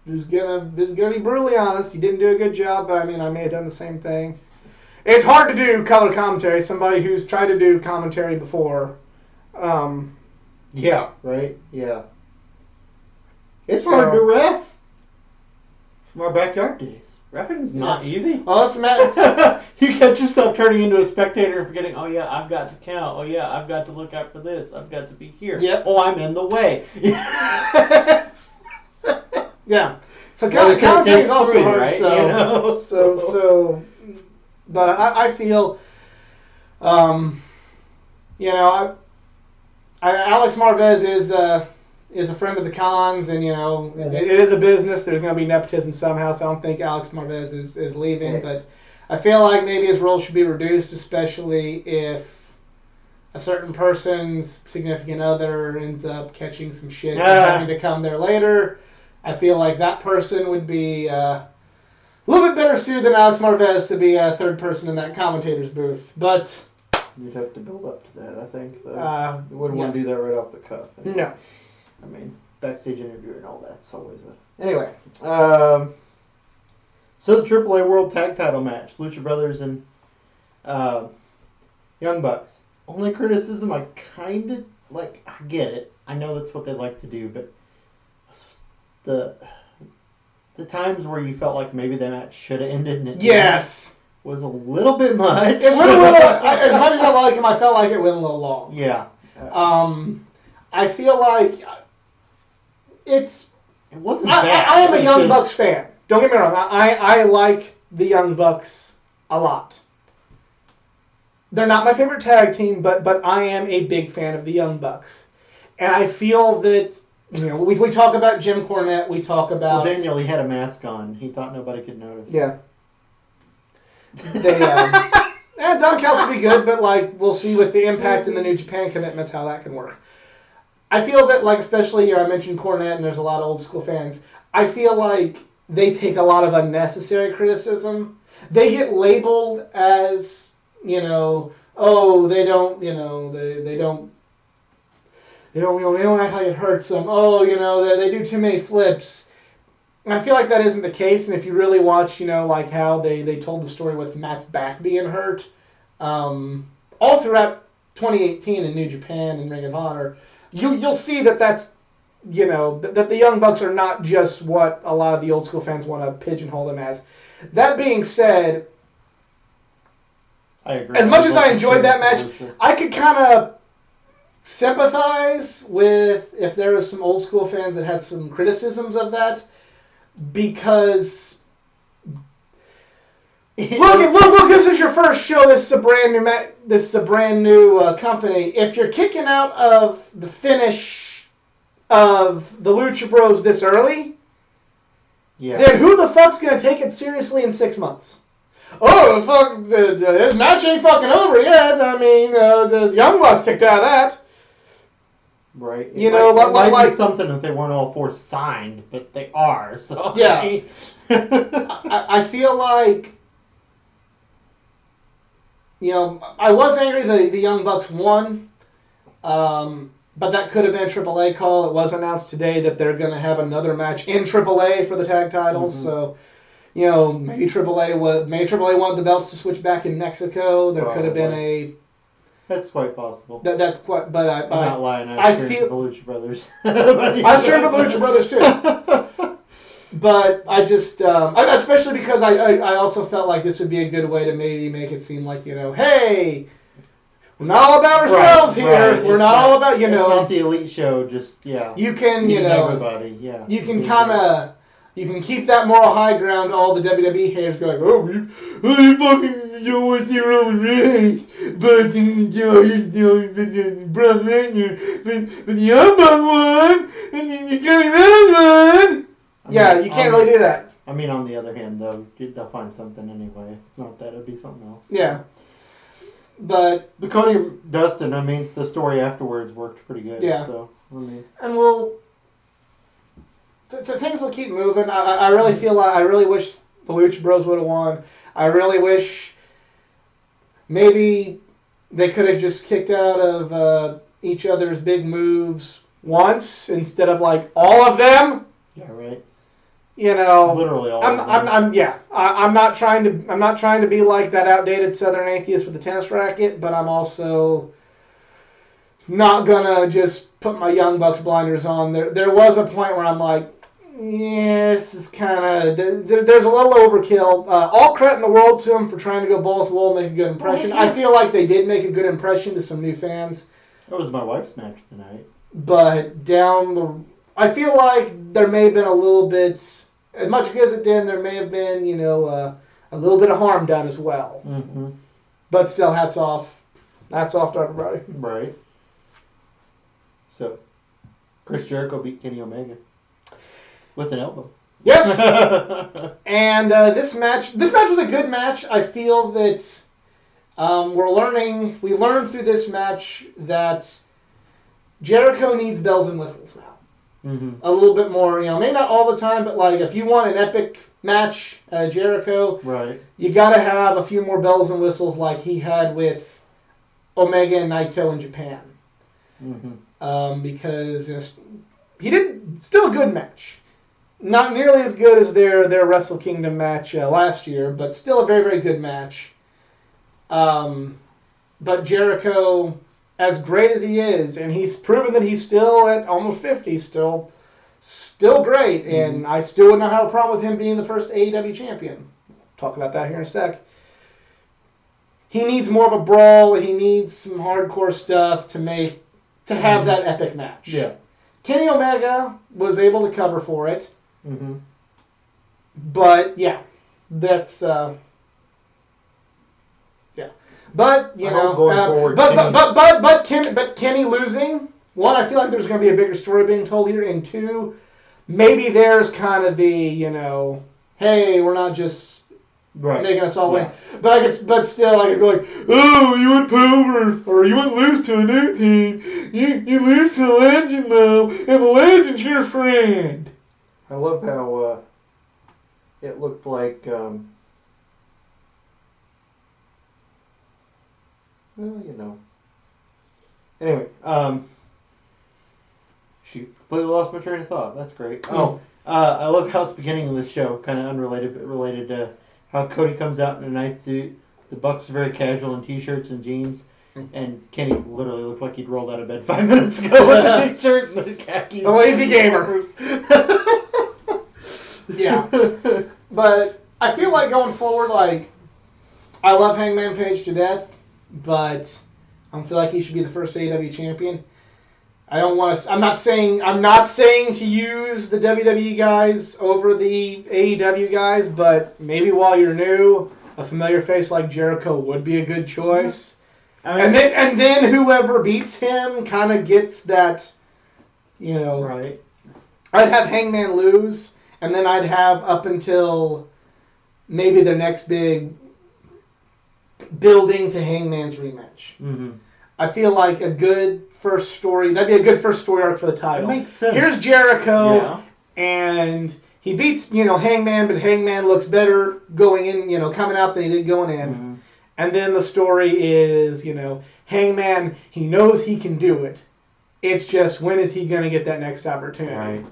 Speaker 1: was gonna be brutally honest. He didn't do a good job, but I may have done the same thing. It's hard to do color commentary. Somebody who's tried to do commentary before.
Speaker 3: Yeah. Right. Yeah. It's hard to ref. From our backyard days. Reffing is not easy.
Speaker 1: Well, that's matter.
Speaker 3: You catch yourself turning into a spectator and forgetting, oh yeah, I've got to count. Oh yeah, I've got to look out for this. I've got to be here.
Speaker 1: Yep.
Speaker 3: Oh, I'm in the way.
Speaker 1: Yeah. So commentary is also hard.
Speaker 3: Right?
Speaker 1: So, but I feel, Alex Marvez is a friend of the Khans, and it is a business. There's going to be nepotism somehow, so I don't think Alex Marvez is leaving. But I feel like maybe his role should be reduced, especially if a certain person's significant other ends up catching some shit and having to come there later. I feel like that person would be a little bit better suited than Alex Marvez to be a third person in that commentator's booth. But
Speaker 3: you'd have to build up to that, I think. You wouldn't want to do that right off the cuff.
Speaker 1: No.
Speaker 3: I mean, backstage interview and all that's always a... Anyway, so the AAA World Tag Title match, Lucha Brothers and Young Bucks. Only criticism, I kind of, I get it. I know that's what they like to do, but the times where you felt like maybe the match should have ended and it was a little bit much.
Speaker 1: It went a little, as much as I like him, I felt like it went a little long.
Speaker 3: Yeah.
Speaker 1: I feel like it
Speaker 3: wasn't bad.
Speaker 1: I am a Young Bucks fan. Don't get me wrong. I like the Young Bucks a lot. They're not my favorite tag team, but I am a big fan of the Young Bucks. And I feel that, we talk about Jim Cornette, we talk about...
Speaker 3: Well, Daniel, he had a mask on. He thought nobody could notice.
Speaker 1: Yeah. They, Don Callis would be good, but we'll see with the Impact and the New Japan commitments how that can work. I feel that, especially, I mentioned Cornette, and there's a lot of old school fans. I feel like they take a lot of unnecessary criticism. They get labeled as, they don't act like it hurts them. They do too many flips. And I feel like that isn't the case. And if you really watch, how they told the story with Matt's back being hurt, all throughout 2018 in New Japan and Ring of Honor, you'll see that's, that the Young Bucks are not just what a lot of the old school fans want to pigeonhole them as. That being said,
Speaker 3: I agree.
Speaker 1: As much as I enjoyed that match, I could kind of sympathize with if there was some old school fans that had some criticisms of that, because look, this is your first show. This is a brand new company. If you're kicking out of the finish of the Lucha Bros this early, then who the fuck's gonna take it seriously in 6 months? Oh, fuck! The match ain't fucking over yet. I mean, the Young Bucks kicked out of that.
Speaker 3: Right.
Speaker 1: You know,
Speaker 3: it might
Speaker 1: like
Speaker 3: be something if they weren't all four signed, but they are. So
Speaker 1: yeah. I feel like, you know, I was angry the Young Bucks won, but that could have been a AAA call. It was announced today that they're going to have another match in AAA for the tag titles.
Speaker 3: Mm-hmm.
Speaker 1: So, you know, maybe AAA wanted the belts to switch back in Mexico. There could have been a.
Speaker 3: That's quite possible.
Speaker 1: That's quite, but
Speaker 3: I'm not lying.
Speaker 1: I
Speaker 3: I cheered
Speaker 1: feel
Speaker 3: for the Lucha Brothers.
Speaker 1: I was cheering for the Lucha Brothers too. But I just, especially because I also felt like this would be a good way to maybe make it seem like, you know, hey, we're not all about ourselves here.
Speaker 3: Right.
Speaker 1: We're not all about, you know.
Speaker 3: It's not the elite show, just, yeah.
Speaker 1: You can, you know.
Speaker 3: Everybody, yeah.
Speaker 1: You can kind of, you can keep that moral high ground. All the WWE haters go like, oh, you fucking, you know, with your Roman Reigns. But, you know, Brock Lesnar. But the Young Bucks won. And you Cody Rhodes won. Yeah, you can't really do that.
Speaker 3: I mean, on the other hand, though, they'll find something anyway. It's not that; it'll be something else.
Speaker 1: Yeah, but
Speaker 3: the Cody Dustin, I mean, the story afterwards worked pretty good.
Speaker 1: Yeah.
Speaker 3: So I mean,
Speaker 1: and things will keep moving. I really feel like I really wish the Lucha Bros would have won. I really wish maybe they could have just kicked out of each other's big moves once instead of like all of them.
Speaker 3: Yeah, right.
Speaker 1: You know,
Speaker 3: literally all of them.
Speaker 1: I'm not trying to be like that outdated Southern atheist with the tennis racket, but I'm also not gonna just put my Young Bucks blinders on. There was a point where I'm like, yeah, this is kind of there's a little overkill. All credit in the world to them for trying to go balls to the wall, make a good impression. I feel like they did make a good impression to some new fans.
Speaker 3: That was my wife's match tonight.
Speaker 1: But I feel like there may have been a little bit, as much as it did, there may have been, you know, a little bit of harm done as well.
Speaker 3: Mm-hmm.
Speaker 1: But still, hats off to everybody.
Speaker 3: Right. So, Chris Jericho beat Kenny Omega with an elbow.
Speaker 1: Yes. And this match was a good match. I feel that we learned through this match that Jericho needs bells and whistles now.
Speaker 3: Mm-hmm.
Speaker 1: A little bit more, you know, maybe not all the time, but like if you want an epic match, Jericho,
Speaker 3: right, you
Speaker 1: got to have a few more bells and whistles like he had with Omega and Naito in Japan.
Speaker 3: Mm-hmm.
Speaker 1: Because you know, he did still a good match, not nearly as good as their Wrestle Kingdom match last year, but still a very, very good match. But Jericho, as great as he is, and he's proven that he's still at almost 50, still great, and I still would not have a problem with him being the first AEW champion. Talk about that here in a sec. He needs more of a brawl. He needs some hardcore stuff to have that epic match.
Speaker 3: Yeah.
Speaker 1: Kenny Omega was able to cover for it.
Speaker 3: Mm-hmm.
Speaker 1: But yeah, that's yeah. But you know,
Speaker 3: going forward,
Speaker 1: but Kenny losing. One, I feel like there's going to be a bigger story being told here, and two, maybe there's kind of the, you know, hey, we're not just making us all win. But still, I could go like, oh, you went put over, or you went lose to a new team. You lose to a legend though, and the legend's your friend.
Speaker 3: I love how it looked like. Well, you know. Anyway, shoot, completely lost my train of thought. That's great. Oh, I love how it's beginning of the show, kind of unrelated, but related to how Cody comes out in a nice suit. The Bucks are very casual in t-shirts and jeans, and Kenny literally looked like he'd rolled out of bed 5 minutes ago with a t-shirt and the khakis.
Speaker 1: A lazy gamer. Yeah, but I feel like going forward, like I love Hangman Page to death, but I don't feel like he should be the first AEW champion. I don't want to. I'm not saying to use the WWE guys over the AEW guys, but maybe while you're new, a familiar face like Jericho would be a good choice. I mean, and then whoever beats him kind of gets that, you know.
Speaker 3: Right.
Speaker 1: I'd have Hangman lose, and then I'd have up until maybe the next big building to Hangman's rematch.
Speaker 3: Mm-hmm.
Speaker 1: I feel like a good first story. That'd be a good first story arc for the title.
Speaker 3: It makes sense.
Speaker 1: Here's Jericho,
Speaker 3: Yeah.
Speaker 1: and he beats, Hangman, but Hangman looks better going in, coming out than he did going in.
Speaker 3: Mhm.
Speaker 1: And then the story is, Hangman, he knows he can do it. It's just, when is he going to get that next opportunity?
Speaker 3: Right.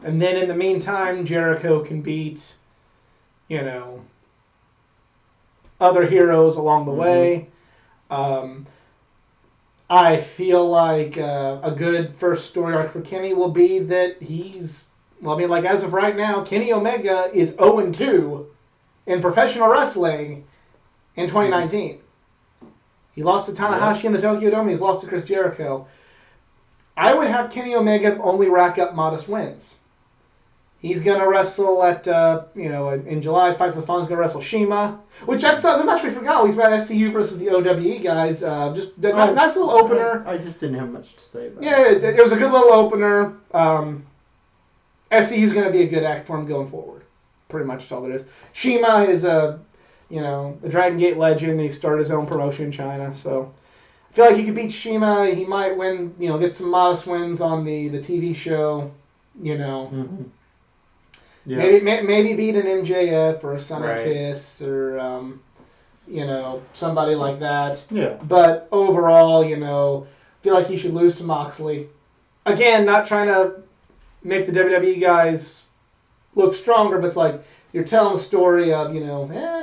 Speaker 1: And then in the meantime, Jericho can beat, other heroes along the way. I feel like a good first story arc for Kenny will be that as of right now, Kenny Omega is 0-2 in professional wrestling in 2019. He lost to Tanahashi in the Tokyo Dome. He's lost to Chris Jericho. I would have Kenny Omega only rack up modest wins. He's going to wrestle at, in July, Fight for the Fallen. He's going to wrestle Shima. Which, that's the match we forgot. We've got SCU versus the OWE guys. Nice little opener.
Speaker 3: I just didn't have much to say about
Speaker 1: it. Yeah, it was a good little opener. SCU's going to be a good act for him going forward. Pretty much that's all there is. Shima is a Dragon Gate legend. He started his own promotion in China. So I feel like he could beat Shima. He might win, get some modest wins on the TV show,
Speaker 3: Mm-hmm. Yeah.
Speaker 1: Maybe beat an MJF or a Sonic Kiss or somebody like that.
Speaker 3: Yeah.
Speaker 1: But overall, feel like he should lose to Moxley. Again, not trying to make the WWE guys look stronger, but it's like you're telling the story of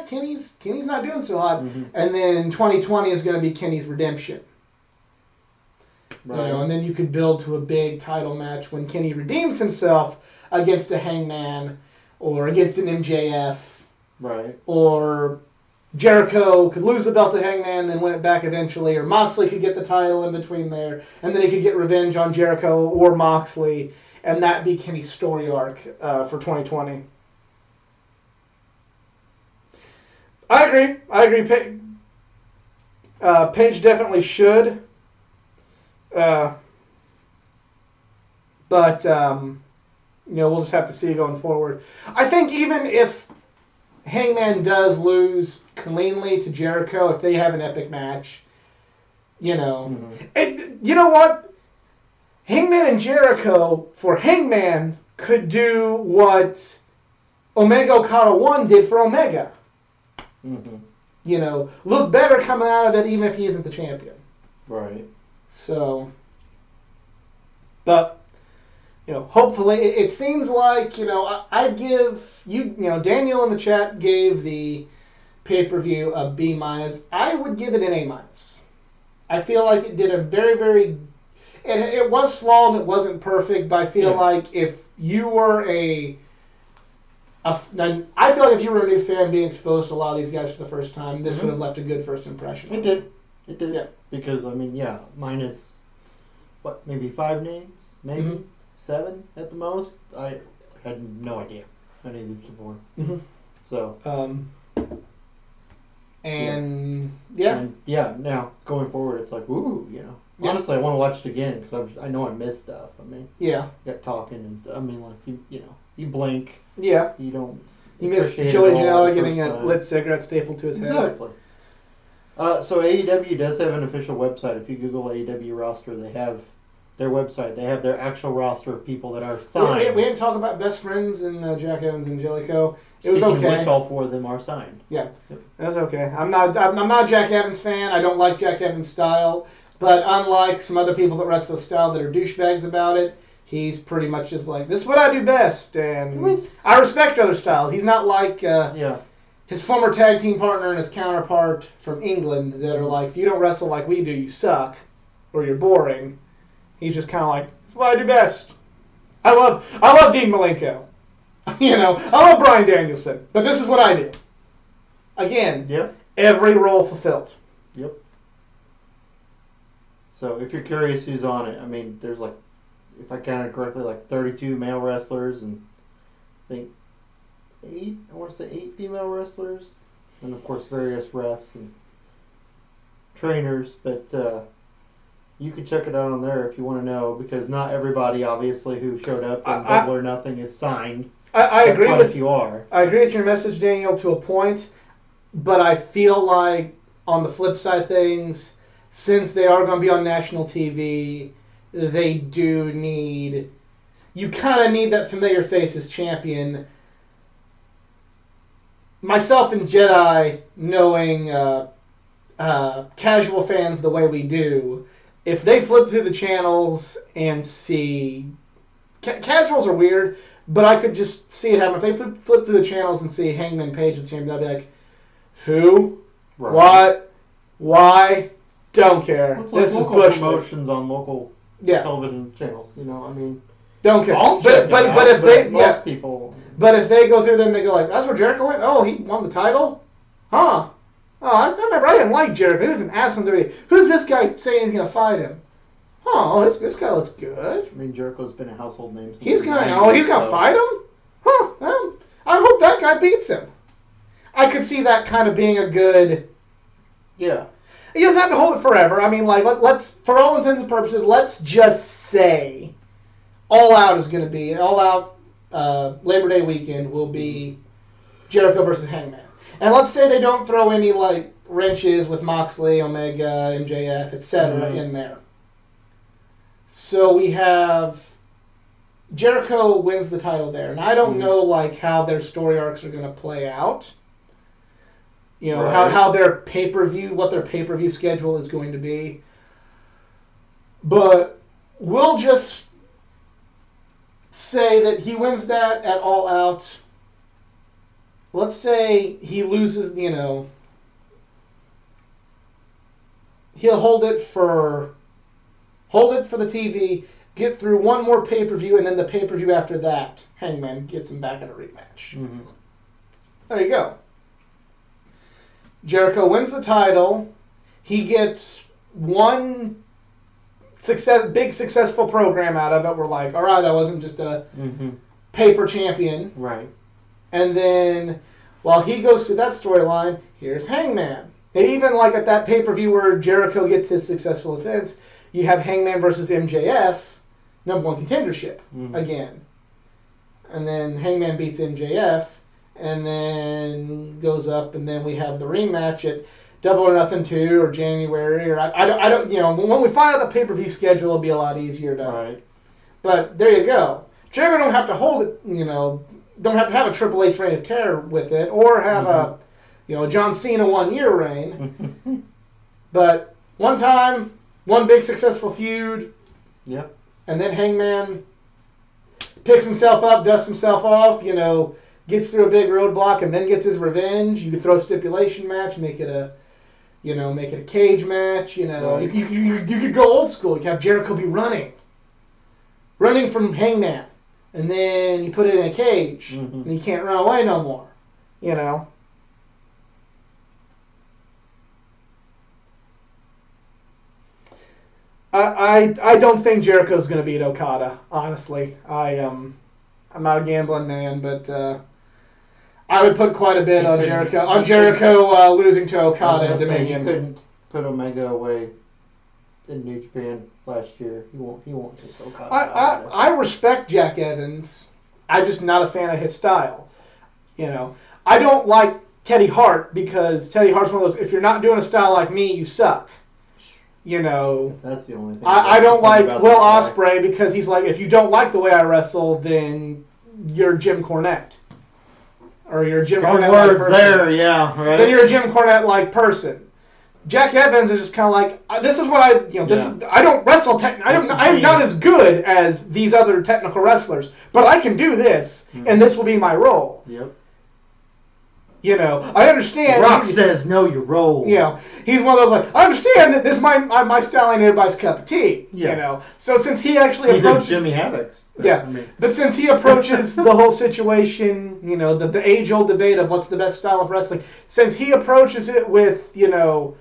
Speaker 1: Kenny's not doing so hot, and then 2020 is going to be Kenny's redemption.
Speaker 3: Right.
Speaker 1: And then you could build to a big title match when Kenny redeems himself against a Hangman or against an MJF.
Speaker 3: Right.
Speaker 1: Or Jericho could lose the belt to Hangman, then win it back eventually. Or Moxley could get the title in between there, and then he could get revenge on Jericho or Moxley, and that be Kenny's story arc for 2020. I agree. Paige definitely should. But we'll just have to see going forward. I think even if Hangman does lose cleanly to Jericho, if they have an epic match, and you know what? Hangman and Jericho, for Hangman, could do what Omega Okada 1 did for Omega. Look better coming out of it even if he isn't the champion.
Speaker 3: Right.
Speaker 1: So, but, hopefully, it seems like, I'd give, Daniel in the chat gave the pay-per-view a B-. I would give it an A-. I feel like it did a very, very, and it was flawed and it wasn't perfect, but I feel like if you were I feel like if you were a new fan being exposed to a lot of these guys for the first time, this would have left a good first impression.
Speaker 3: It did.
Speaker 1: Yeah.
Speaker 3: Because, minus, maybe 5 names? Maybe 7 at the most? I had no idea any of these before. So. Now, going forward, it's like, ooh, Honestly, I want to watch it again because I know I missed stuff. Got talking and stuff. You blink.
Speaker 1: Yeah.
Speaker 3: You don't.
Speaker 1: You missed Joey Janela getting a lit cigarette stapled to his head.
Speaker 3: Exactly. So AEW does have an official website. If you Google AEW roster, they have their website. They have their actual roster of people that are signed.
Speaker 1: We didn't talk about best friends and Jack Evans and Jericho. It was
Speaker 3: Speaking
Speaker 1: okay.
Speaker 3: Which all 4 of them are signed.
Speaker 1: Yeah, that's okay. I'm not a Jack Evans fan. I don't like Jack Evans' style. But unlike some other people that wrestle his style that are douchebags about it, he's pretty much just like, this is what I do best. And I respect other styles. He's not like his former tag team partner and his counterpart from England that are like, if you don't wrestle like we do, you suck. Or you're boring. He's just kind of like, this is what I do best. I love Dean Malenko. I love Bryan Danielson. But this is what I do. Again, every role fulfilled.
Speaker 3: Yep. So if you're curious who's on it, there's if I counted correctly, 32 male wrestlers and I think 8 female wrestlers, and of course various refs and trainers. But you can check it out on there if you want to know, because not everybody, obviously, who showed up in Double or Nothing is signed.
Speaker 1: I agree with
Speaker 3: if you are.
Speaker 1: I agree with your message, Daniel, to a point, but I feel like on the flip side of things, since they are going to be on national TV, they do need... You kind of need that familiar face as champion. Myself and Jedi, knowing casual fans the way we do, if they flip through the channels and see... Casuals are weird, but I could just see it happen. If they flip through the channels and see Hangman Page as champion, I'd be like, who?
Speaker 2: Right.
Speaker 1: What? Why? Don't care.
Speaker 2: It's like
Speaker 1: this is
Speaker 2: local
Speaker 1: Bush.
Speaker 2: promotions on local television channels. You know, I mean,
Speaker 1: don't care.
Speaker 2: I'll
Speaker 1: But
Speaker 2: check it out,
Speaker 1: if they
Speaker 2: most people.
Speaker 1: But if they go through, then they go like, that's where Jericho went. Oh, he won the title, huh? Oh, I remember. I didn't like Jericho. He was an ass on WWE. Who's this guy saying he's gonna fight him? Oh, this guy looks good.
Speaker 2: I mean, Jericho's been a household name.
Speaker 1: He's gonna fight him? Huh? Well, I hope that guy beats him. I could see that kind of being a good.
Speaker 2: Yeah.
Speaker 1: He doesn't have to hold it forever. I mean, like, let's, for all intents and purposes, let's just say All Out is going to be, All Out Labor Day weekend will be Jericho versus Hangman. And let's say they don't throw any, like, wrenches with Moxley, Omega, MJF, etc. in there. So we have Jericho wins the title there. And I don't know, like, how their story arcs are going to play out. You know, how their pay-per-view, what their pay-per-view schedule is going to be. But we'll just say that he wins that at All Out. Let's say he loses, you know, he'll hold it for the TV, get through one more pay-per-view, and then the pay-per-view after that, Hangman gets him back in a rematch.
Speaker 2: Mm-hmm.
Speaker 1: There you go. Jericho wins the title. He gets one big successful program out of it. We're like, all right, that wasn't just a paper champion.
Speaker 2: Right.
Speaker 1: And then while he goes through that storyline, here's Hangman. And even like at that pay-per-view where Jericho gets his successful defense, you have Hangman versus MJF, number one contendership again. And then Hangman beats MJF. And then goes up, and then we have the rematch at Double or Nothing 2 or January, or I don't, you know, when we find out the pay-per-view schedule, it'll be a lot easier to.
Speaker 2: Right.
Speaker 1: But there you go. Jericho don't have to hold it, you know, don't have to have a Triple H reign of terror with it, or have a, you know, John Cena 1 year reign. But one time, one big successful feud.
Speaker 2: Yep.
Speaker 1: And then Hangman picks himself up, dusts himself off, you know. Gets through a big roadblock and then gets his revenge. You could throw a stipulation match, make it a cage match. You know,
Speaker 2: Right.
Speaker 1: you could go old school. You have Jericho be running from Hangman, and then you put it in a cage, and he can't run away no more. You know. I don't think Jericho's going to beat Okada. Honestly, I'm not a gambling man, but. I would put quite a bit on Jericho losing to Okada at Dominion.
Speaker 2: He couldn't put Omega away in New Japan last year. He won't take Okada.
Speaker 1: I respect Jack Evans. I'm just not a fan of his style. You know, I don't like Teddy Hart because Teddy Hart's one of those. If you're not doing a style like me, you suck. You know.
Speaker 2: That's the only thing.
Speaker 1: I don't like Will Ospreay because he's like, if you don't like the way I wrestle, then you're Jim Cornette. Or you're a Jim Cornette-like person.
Speaker 2: There, yeah, right.
Speaker 1: Then you're a Jim Cornette-like person. Jack Evans is just kind of like, this is what I don't wrestle. I'm not as good as these other technical wrestlers, but I can do this, and this will be my role.
Speaker 2: Yep.
Speaker 1: You know, I understand.
Speaker 2: Rock says, know your role.
Speaker 1: You know, he's one of those like, I understand that this my style ain't everybody's cup of tea.
Speaker 2: Yeah.
Speaker 1: You know, so since he actually approaches
Speaker 2: Jimmy Havoc's.
Speaker 1: Yeah, but since he approaches the whole situation, you know, the age-old debate of what's the best style of wrestling, since he approaches it with, you know,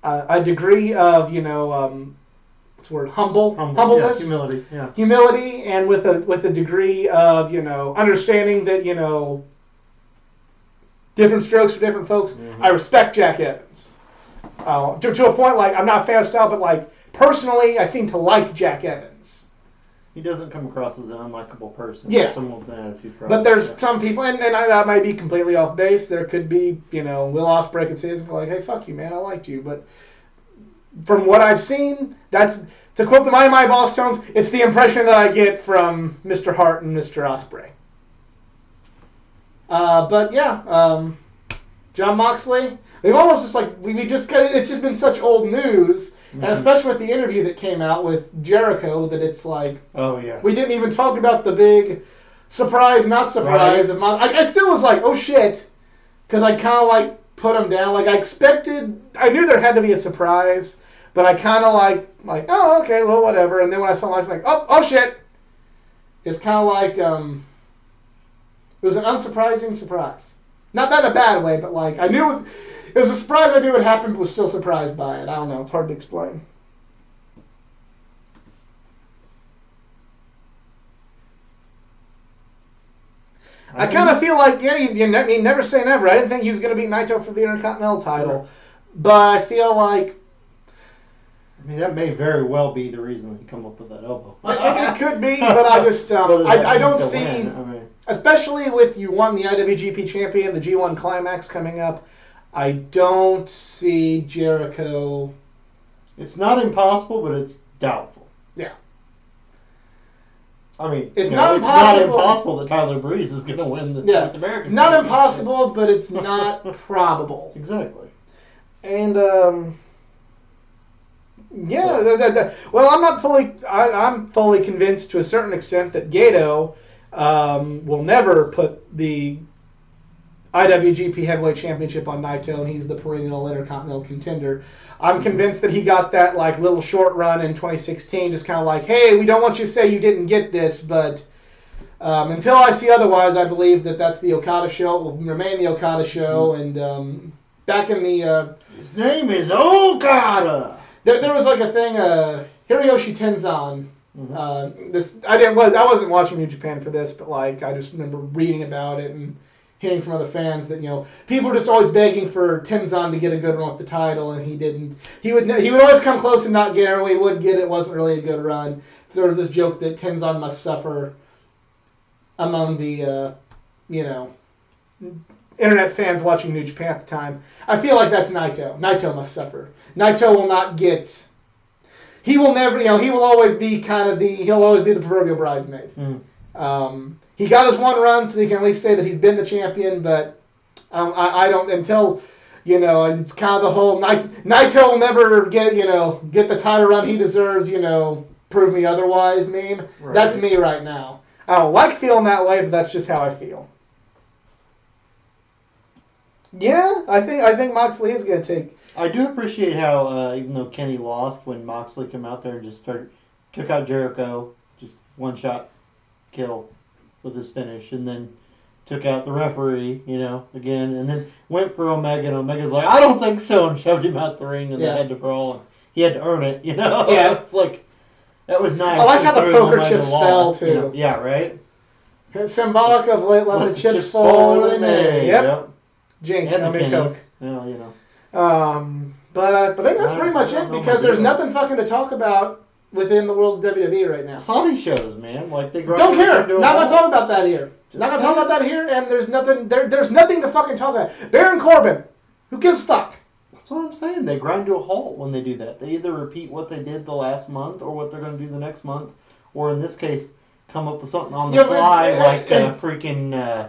Speaker 1: a degree of, you know, what's the word, humbleness, humility, and with a degree of, you know, understanding that, you know, different strokes for different folks. I respect Jack Evans to a point. Like, I'm not a fan of style, but like personally, I seem to like Jack Evans.
Speaker 2: He doesn't come across as an unlikable person.
Speaker 1: Yeah.
Speaker 2: Someone with an attitude problem.
Speaker 1: But there's some people, and I might be completely off base. There could be, you know, Will Ospreay could say this and go like, hey, fuck you, man, I liked you. But from what I've seen, that's, to quote the My Boss Tones, it's the impression that I get from Mr. Hart and Mr. Ospreay. But yeah, Jon Moxley, we've almost just like, it's just been such old news, and especially with the interview that came out with Jericho, that it's like,
Speaker 3: oh yeah,
Speaker 1: we didn't even talk about the big surprise, not surprise. Right. I still was like, oh shit, because I kind of like put him down. Like I knew there had to be a surprise, but I kind of like, oh okay, well whatever. And then when I saw him, I was like, oh shit. It's kind of like, it was an unsurprising surprise. Not that in a bad way, but like I knew it was a surprise. I knew it happened, but was still surprised by it. I don't know. It's hard to explain. I kind of feel like, yeah, you never say never. I didn't think he was going to beat Naito for the Intercontinental title. But I feel like...
Speaker 3: I mean, that may very well be the reason he come up with that elbow.
Speaker 1: It could be, but I just... I don't see... Especially with you won the IWGP Champion, the G1 Climax coming up, I don't see Jericho...
Speaker 3: It's not impossible, but it's doubtful.
Speaker 1: Yeah.
Speaker 3: I mean,
Speaker 1: it's not
Speaker 3: impossible that Tyler Breeze is going to win the North American.
Speaker 1: Not impossible, but it's not probable.
Speaker 3: Exactly.
Speaker 1: And well, I'm not fully. I'm fully convinced to a certain extent that Gato will never put the IWGP Heavyweight Championship on Naito, and he's the perennial Intercontinental contender. I'm convinced that he got that like little short run in 2016, just kind of like, hey, we don't want you to say you didn't get this, but until I see otherwise, I believe that that's the Okada show. It will remain the Okada show, and back in the...
Speaker 3: His name is Okada!
Speaker 1: There was like a thing, Hiroyoshi Tenzan. I wasn't watching New Japan for this, but like I just remember reading about it and hearing from other fans that, people were just always begging for Tenzan to get a good run with the title, and he didn't. He would always come close and not get it, or he would get it. It wasn't really a good run. So there was this joke that Tenzan must suffer among the, internet fans watching New Japan at the time. I feel like that's Naito. Naito must suffer. Naito will not get... He will never, he will always be he'll always be the proverbial bridesmaid. He got his one run, so he can at least say that he's been the champion, but I don't, until, it's kind of the whole, Naito will never get the title run he deserves, prove me otherwise meme. Right. That's me right now. I don't like feeling that way, but that's just how I feel. Yeah, I think Moxley is going to take...
Speaker 3: I do appreciate how, even though Kenny lost, when Moxley came out there and just took out Jericho, just one shot kill with his finish, and then took out the referee, again, and then went for Omega, and Omega's like, I don't think so, and shoved him out the ring, and they had to brawl, and he had to earn it,
Speaker 1: Yeah.
Speaker 3: It's like, that was nice.
Speaker 1: I like how the poker chips fell, too.
Speaker 3: Yeah, right?
Speaker 1: It's symbolic of letting the chips fall where they may. Yep. Jinx, make Coke. But I think that's pretty much it, because there's nothing fucking to talk about within the world of WWE right now.
Speaker 3: Saudi shows, man. Like they
Speaker 1: don't care. Not gonna talk about that here. Not gonna talk about that here, and there's nothing. There's nothing to fucking talk about. Baron Corbin. Who gives a fuck?
Speaker 3: That's what I'm saying. They grind to a halt when they do that. They either repeat what they did the last month, or what they're gonna do the next month, or in this case, come up with something on the fly, like freaking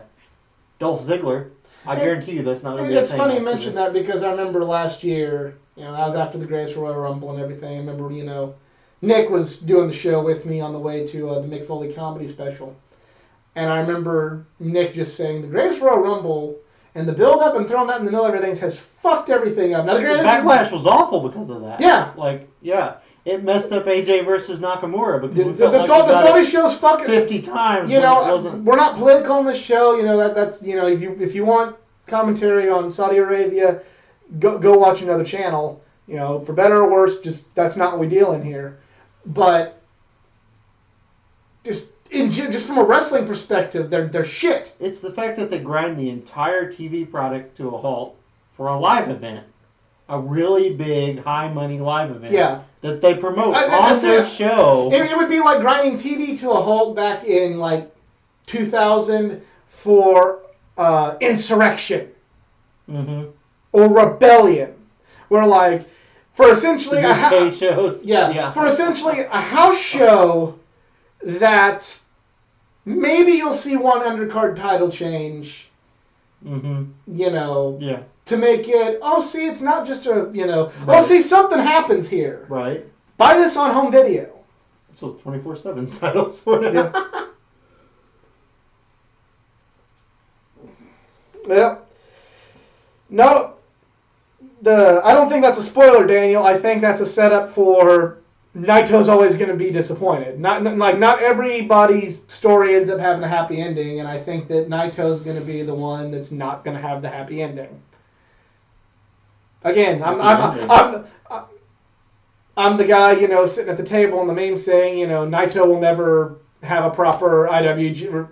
Speaker 3: Dolph Ziggler. I guarantee you that's not going to be a thing. It's
Speaker 1: funny you mention that, because I remember last year, that was after the Greatest Royal Rumble and everything. I remember, Nick was doing the show with me on the way to the Mick Foley comedy special. And I remember Nick just saying, the Greatest Royal Rumble and the build-up and throwing that in the middle of everything has fucked everything up. Now,
Speaker 3: the backlash was awful because of that.
Speaker 1: Yeah.
Speaker 3: It messed up AJ versus Nakamura because
Speaker 1: the Saudi show's fucking
Speaker 3: 50 times.
Speaker 1: We're not political on this show. That's if you want commentary on Saudi Arabia, go watch another channel. For better or worse, just that's not what we deal in here. But just from a wrestling perspective, they're shit.
Speaker 3: It's the fact that they grind the entire TV product to a halt for a live event. A really big, high-money live event that they promote on their show.
Speaker 1: It would be like grinding TV to a halt back in, 2000 for Insurrection.
Speaker 3: Mm-hmm.
Speaker 1: Or Rebellion. Where, for essentially
Speaker 3: UK shows.
Speaker 1: Yeah, for essentially a house show that maybe you'll see one undercard title change.
Speaker 3: Mm-hmm.
Speaker 1: You know.
Speaker 3: Yeah.
Speaker 1: To make it, see, it's not just a,
Speaker 3: Right.
Speaker 1: see, something happens here.
Speaker 3: Right.
Speaker 1: Buy this on home video.
Speaker 3: That's what 24/7 titles for.
Speaker 1: Yeah. Well, no, I don't think that's a spoiler, Daniel. I think that's a setup for Naito's always going to be disappointed. Not everybody's story ends up having a happy ending, and I think that Naito's going to be the one that's not going to have the happy ending. Again, I'm the guy, sitting at the table on the meme saying, Naito will never have a proper IWGP,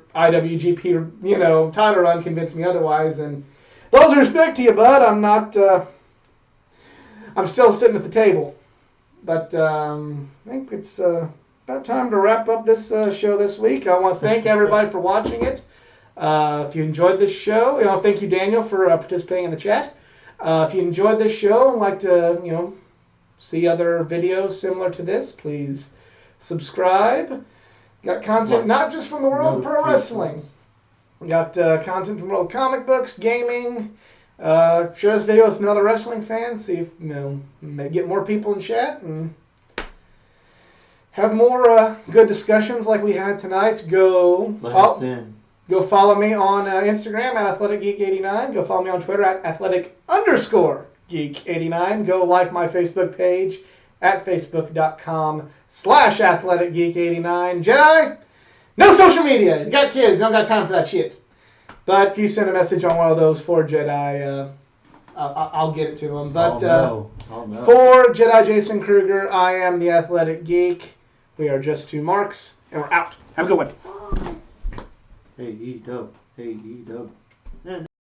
Speaker 1: title run. Convince me otherwise. And with all due respect to you, bud, I'm not. I'm still sitting at the table. But I think it's about time to wrap up this show this week. I want to thank everybody for watching it. If you enjoyed this show, thank you, Daniel, for participating in the chat. If you enjoyed this show and like to, see other videos similar to this, please subscribe. Got content not just from the world of pro wrestling. We got content from world of comic books, gaming. Share this video with another wrestling fan. See if maybe get more people in chat and have more good discussions like we had tonight. Go follow me on Instagram at AthleticGeek89. Go follow me on Twitter at Athletic_Geek89. Go like my Facebook page at Facebook.com/AthleticGeek89. Jedi, no social media. You got kids. You don't got time for that shit. But if you send a message on one of those for Jedi, I'll get it to them. But for Jedi Jason Kruger, I am the Athletic Geek. We are just two marks, and we're out. Have a good one.
Speaker 3: Hey, E-Dub.